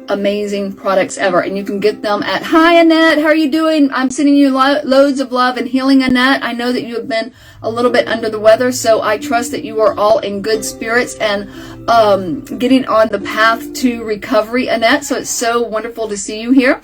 Speaker 1: amazing products ever. And you can get them at, hi Annette, how are you doing? I'm sending you loads of love and healing, Annette. I know that you have been a little bit under the weather, so I trust that you are all in good spirits and getting on the path to recovery, Annette. So it's so wonderful to see you here.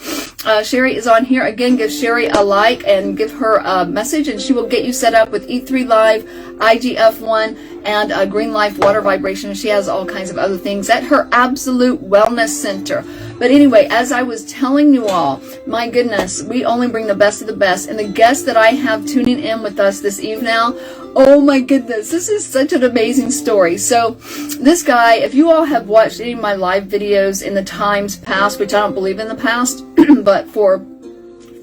Speaker 1: Sherry is on here. Again, give Sherry a like and give her a message, and she will get you set up with E3 Live, IGF-1, and Green Life Water Vibration. She has all kinds of other things at her Absolute Wellness Center. But anyway, as I was telling you all, my goodness, we only bring the best of the best. And the guest that I have tuning in with us this eve now, oh my goodness, this is such an amazing story. So this guy, if you all have watched any of my live videos in the times past, which I don't believe in the past, but for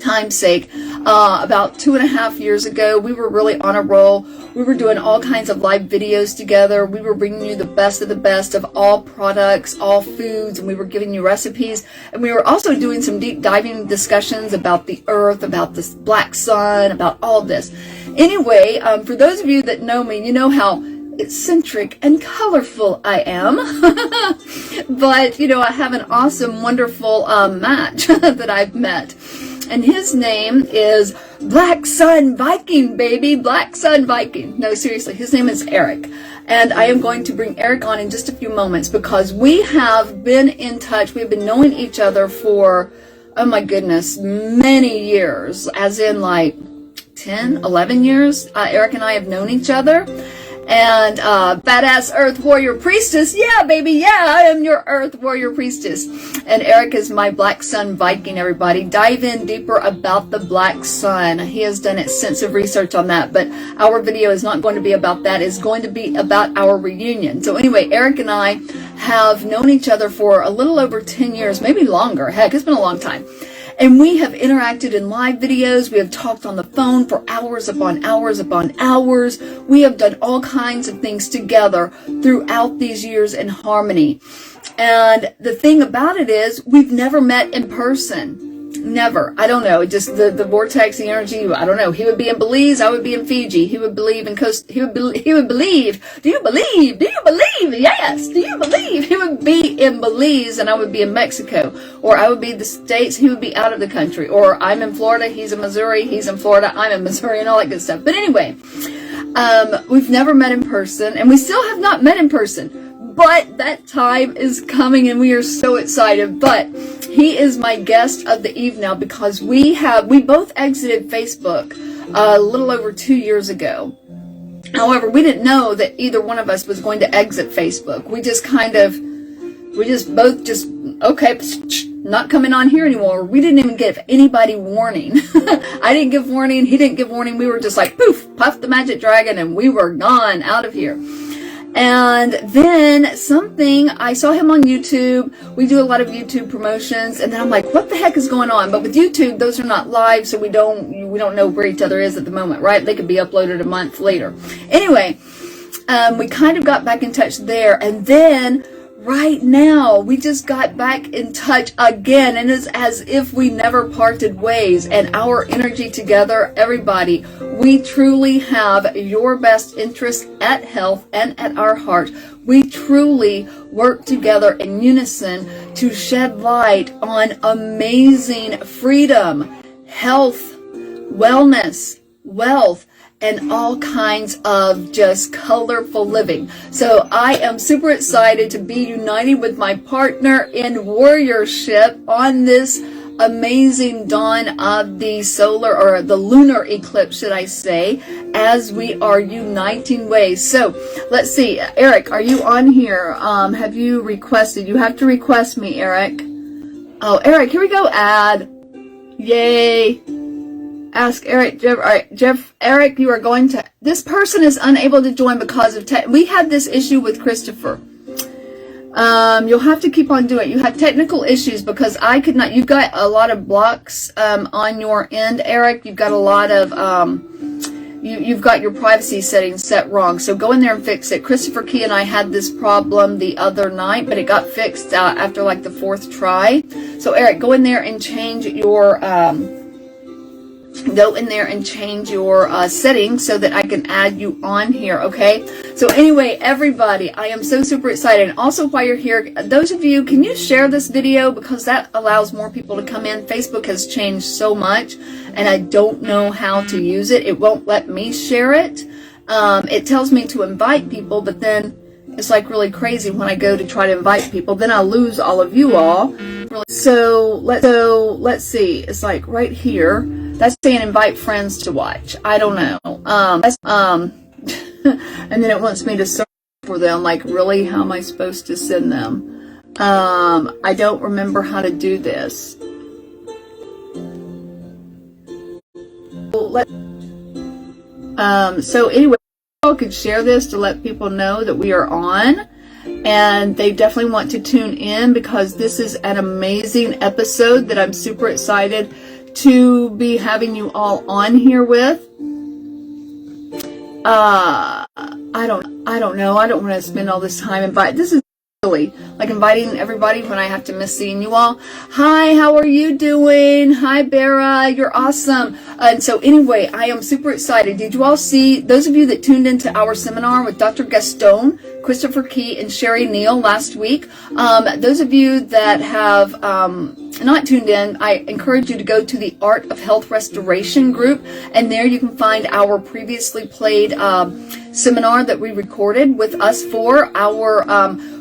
Speaker 1: time's sake, about 2.5 years ago, we were really on a roll. We were doing all kinds of live videos together. We were bringing you the best of all products, all foods, and we were giving you recipes. And we were also doing some deep diving discussions about the earth, about this black sun, about all of this. Anyway, for those of you that know me, you know how eccentric and colorful I am. But, you know, I have an awesome, wonderful match that I've met. And his name is Black Sun Viking, baby. Black Sun Viking. No, seriously, his name is Erik. And I am going to bring Erik on in just a few moments because we have been in touch. We've been knowing each other for, oh my goodness, many years. As in like 10, 11 years. Erik and I have known each other. And badass Earth Warrior Priestess, yeah baby, yeah, I am your Earth Warrior Priestess. And Erik is my Black Sun Viking, everybody. Dive in deeper about the Black Sun. He has done extensive research on that, but our video is not going to be about that. It's going to be about our reunion. So anyway, Erik and I have known each other for a little over 10 years, maybe longer. Heck, it's been a long time. And we have interacted in live videos. We have talked on the phone for hours upon hours upon hours. We have done all kinds of things together throughout these years in harmony. And the thing about it is, we've never met in person. Never. I don't know. Just the vortex, the energy. I don't know. He would be in Belize. I would be in Fiji. He would believe in he would believe. Do you believe? Do you believe? Yes. Do you believe? He would be in Belize and I would be in Mexico. Or I would be in the States. He would be out of the country. Or I'm in Florida. He's in Missouri. He's in Florida. I'm in Missouri and all that good stuff. But anyway, we've never met in person and we still have not met in person. but that time is coming and we are so excited. But he is my guest of the eve now because we both exited Facebook a little over 2 years ago. However, we didn't know that either one of us was going to exit Facebook. We just both okay, not coming on here anymore. We didn't even give anybody warning. I didn't give warning. He didn't give warning. We were just like, poof, puff the magic dragon, and we were gone out of here. And then I saw him on YouTube. We do a lot of YouTube promotions, and then I'm like, what the heck is going on? But with YouTube, those are not live, so we don't know where each other is at the moment, right? They could be uploaded a month later. Anyway, we kind of got back in touch there, and then right now we just got back in touch again, and it's as if we never parted ways. And our energy together, everybody, we truly have your best interest at health and at our heart. We truly work together in unison to shed light on amazing freedom, health, wellness, wealth, and all kinds of just colorful living. So I am super excited to be united with my partner in warriorship on this amazing dawn of the solar, or the lunar eclipse, should I say, as we are uniting ways. So let's see, Erik, are you on here? Have you requested? You have to request me, Erik. Oh, Erik, here we go. Add. Yay. Ask Erik, Jeff. All right, Jeff, Erik, you are going to, this person is unable to join because of we had this issue with Christopher. You'll have to keep on doing it. You had technical issues because I could not, you've got a lot of blocks, on your end, Erik. You've got a lot of, you've got your privacy settings set wrong. So go in there and fix it. Christopher Key and I had this problem the other night, but it got fixed, after like the 4th try. So Erik, go in there and change your, settings so that I can add you on here, okay? So anyway, everybody, I am so super excited. And also, while you're here, those of you, can you share this video, because that allows more people to come in. Facebook has changed so much, and I don't know how to use it. It won't let me share it. It tells me to invite people, but then it's like really crazy when I go to try to invite people. Then I lose all of you all. So let's see. It's like right here. That's saying invite friends to watch. I don't know. And then it wants me to search for them. Like, really, how am I supposed to send them? I don't remember how to do this. So anyway, you could share this to let people know that we are on, and they definitely want to tune in, because this is an amazing episode that I'm super excited to be having you all on here with. I don't know. I don't want to spend all this time this is silly, like inviting everybody when I have to miss seeing you all. Hi, how are you doing? Hi, Bera, you're awesome. And so anyway, I am super excited. Did you all see, those of you that tuned into our seminar with Dr. Gaston, Christopher Key, and Sherry Neal last week, those of you that have not tuned in, I encourage you to go to the Art of Health Restoration group, and there you can find our previously played seminar that we recorded with us for our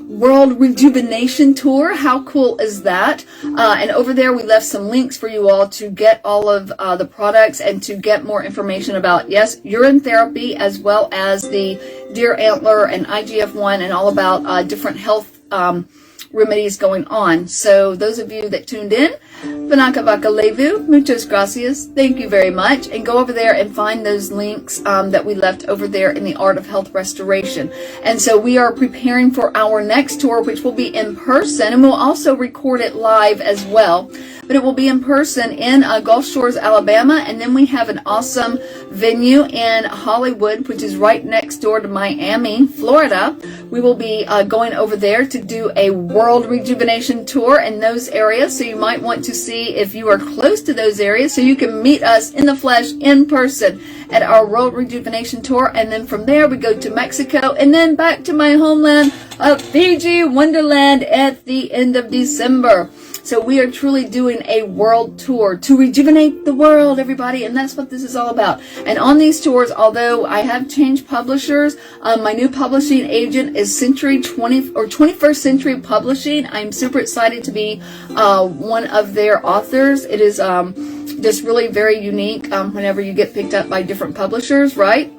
Speaker 1: World Rejuvenation Tour. How cool is that? And over there we left some links for you all to get all of the products and to get more information about, yes, urine therapy, as well as the deer antler and IGF-1, and all about different health remedies going on. So those of you that tuned in, Vanaka Vaka Levu, muchas gracias, thank you very much, and go over there and find those links that we left over there in the Art of Health Restoration. And so we are preparing for our next tour, which will be in person, and we'll also record it live as well. But it will be in person in Gulf Shores, Alabama, and then we have an awesome venue in Hollywood, which is right next door to Miami, Florida. We will be going over there to do a World Rejuvenation Tour in those areas, so you might want to see if you are close to those areas so you can meet us in the flesh in person at our World Rejuvenation Tour. And then from there we go to Mexico, and then back to my homeland of Fiji, Wonderland, at the end of December. So we are truly doing a world tour to rejuvenate the world, everybody, and that's what this is all about. And on these tours, although I have changed publishers, my new publishing agent is 21st Century Publishing. I'm super excited to be one of their authors. It is just really very unique whenever you get picked up by different publishers, right?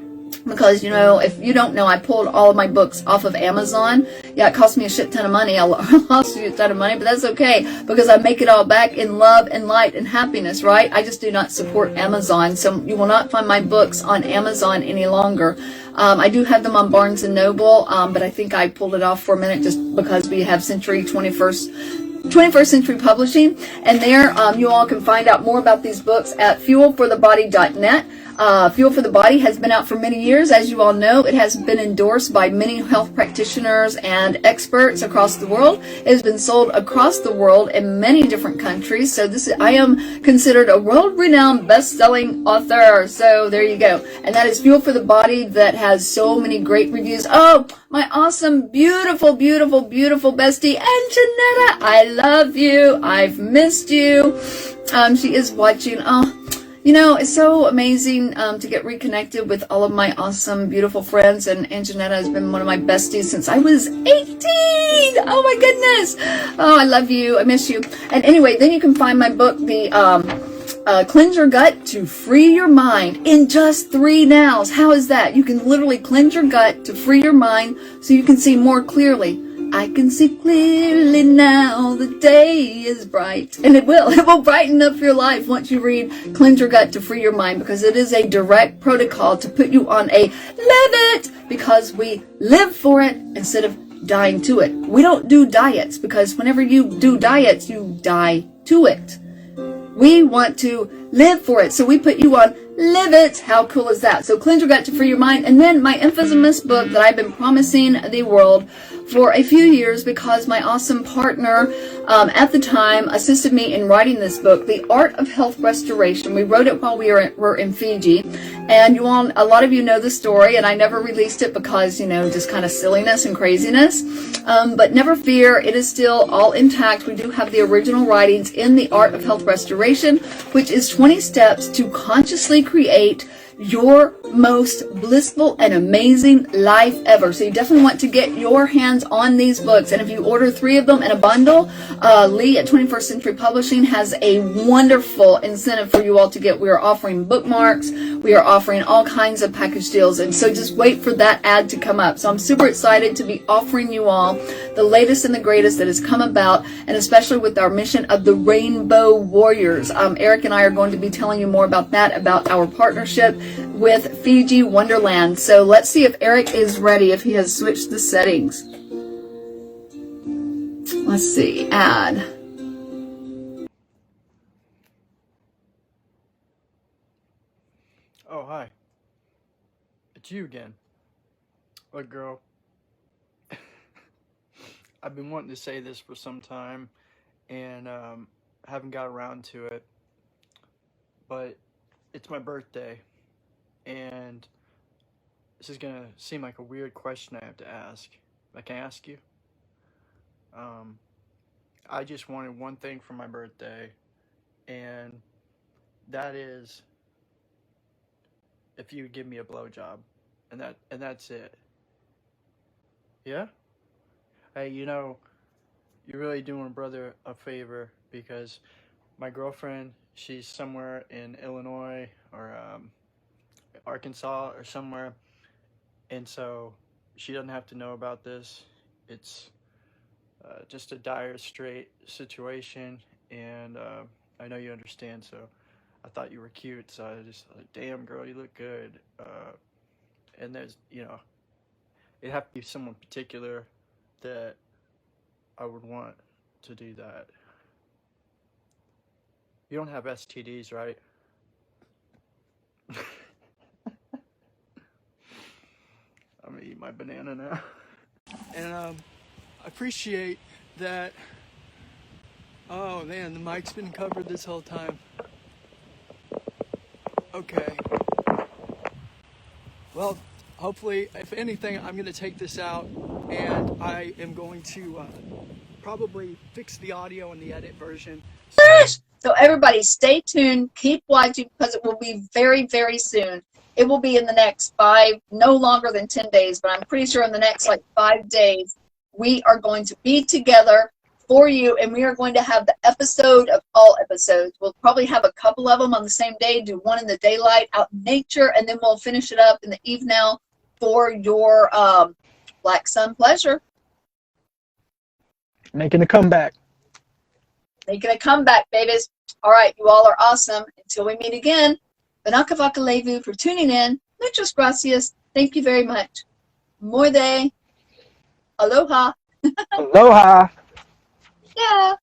Speaker 1: Because, you know, if you don't know, I pulled all of my books off of Amazon. Yeah, it cost me a shit ton of money. I lost a shit ton of money, but that's okay because I make it all back in love and light and happiness, right? I just do not support Amazon, so you will not find my books on Amazon any longer. I do have them on Barnes & Noble, but I think I pulled it off for a minute just because we have 21st Century Publishing, and there you all can find out more about these books at fuelforthebody.net. Fuel for the Body has been out for many years. As you all know, it has been endorsed by many health practitioners and experts across the world. It has been sold across the world in many different countries. So I am considered a world-renowned best-selling author. So there you go. And that is Fuel for the Body that has so many great reviews. Oh, my awesome, beautiful, beautiful, beautiful bestie, Anjanetta. I love you. I've missed you. She is watching. Oh, you know, it's so amazing to get reconnected with all of my awesome, beautiful friends. And Anjanetta has been one of my besties since I was 18. Oh, my goodness. Oh, I love you. I miss you. And anyway, then you can find my book, the Cleanse Your Gut to Free Your Mind in just 3 nows. How is that? You can literally cleanse your gut to free your mind so you can see more clearly. I can see clearly now, the day is bright. And it will brighten up your life once you read Cleanse Your Gut to Free Your Mind, because it is a direct protocol to put you on a live it, because we live for it instead of dying to it. We don't do diets, because whenever you do diets, you die to it. We want to live for it, so we put you on live it. How cool is that? So Cleanse Your Gut to Free Your Mind, and then my infamous book that I've been promising the world for a few years, because my awesome partner at the time assisted me in writing this book, The Art of Health Restoration. We wrote it while we were in Fiji, and a lot of you know the story, and I never released it because, you know, just kind of silliness and craziness. But never fear, it is still all intact. We do have the original writings in The Art of Health Restoration, which is 20 steps to consciously create your most blissful and amazing life ever. So you definitely want to get your hands on these books. And if you order 3 of them in a bundle, Lee at 21st Century Publishing has a wonderful incentive for you all to get. We are offering bookmarks. We are offering all kinds of package deals. And so just wait for that ad to come up. So I'm super excited to be offering you all the latest and the greatest that has come about, and especially with our mission of the Rainbow Warriors. Erik and I are going to be telling you more about that, about our partnership with Fiji Wonderland. So let's see if Erik is ready, if he has switched the settings. Let's see, add.
Speaker 2: Oh, hi. It's you again. Look, girl. I've been wanting to say this for some time, and haven't got around to it. But it's my birthday, and this is gonna seem like a weird question I have to ask. I can ask you. I just wanted one thing for my birthday, and that is if you would give me a blowjob, and that's it. Yeah? Hey, you know, you're really doing a brother a favor, because my girlfriend, she's somewhere in Illinois or Arkansas or somewhere, and so she doesn't have to know about this. It's just a dire straight situation, and I know you understand, so I thought you were cute, so I just like, damn girl, you look good. And there's, you know, it'd have to be someone particular that I would want to do that. You don't have STDs, right? I'm gonna eat my banana now. And I appreciate that. Oh man, the mic's been covered this whole time. Okay. Well, hopefully, if anything, I'm gonna take this out, and I am going to probably fix the audio in the edit version.
Speaker 1: So everybody stay tuned, keep watching, because it will be very, very soon. It will be in the next no longer than 10 days, but I'm pretty sure in the next like 5 days, we are going to be together for you, and we are going to have the episode of all episodes. We'll probably have a couple of them on the same day, do one in the daylight out in nature, and then we'll finish it up in the evening for your Black Sun pleasure.
Speaker 2: Making a comeback.
Speaker 1: Making a comeback, babies. All right, you all are awesome. Until we meet again, Vanakavaka Levu for tuning in. Muchas gracias. Thank you very much. Moide. Aloha.
Speaker 2: Aloha.
Speaker 1: Yeah.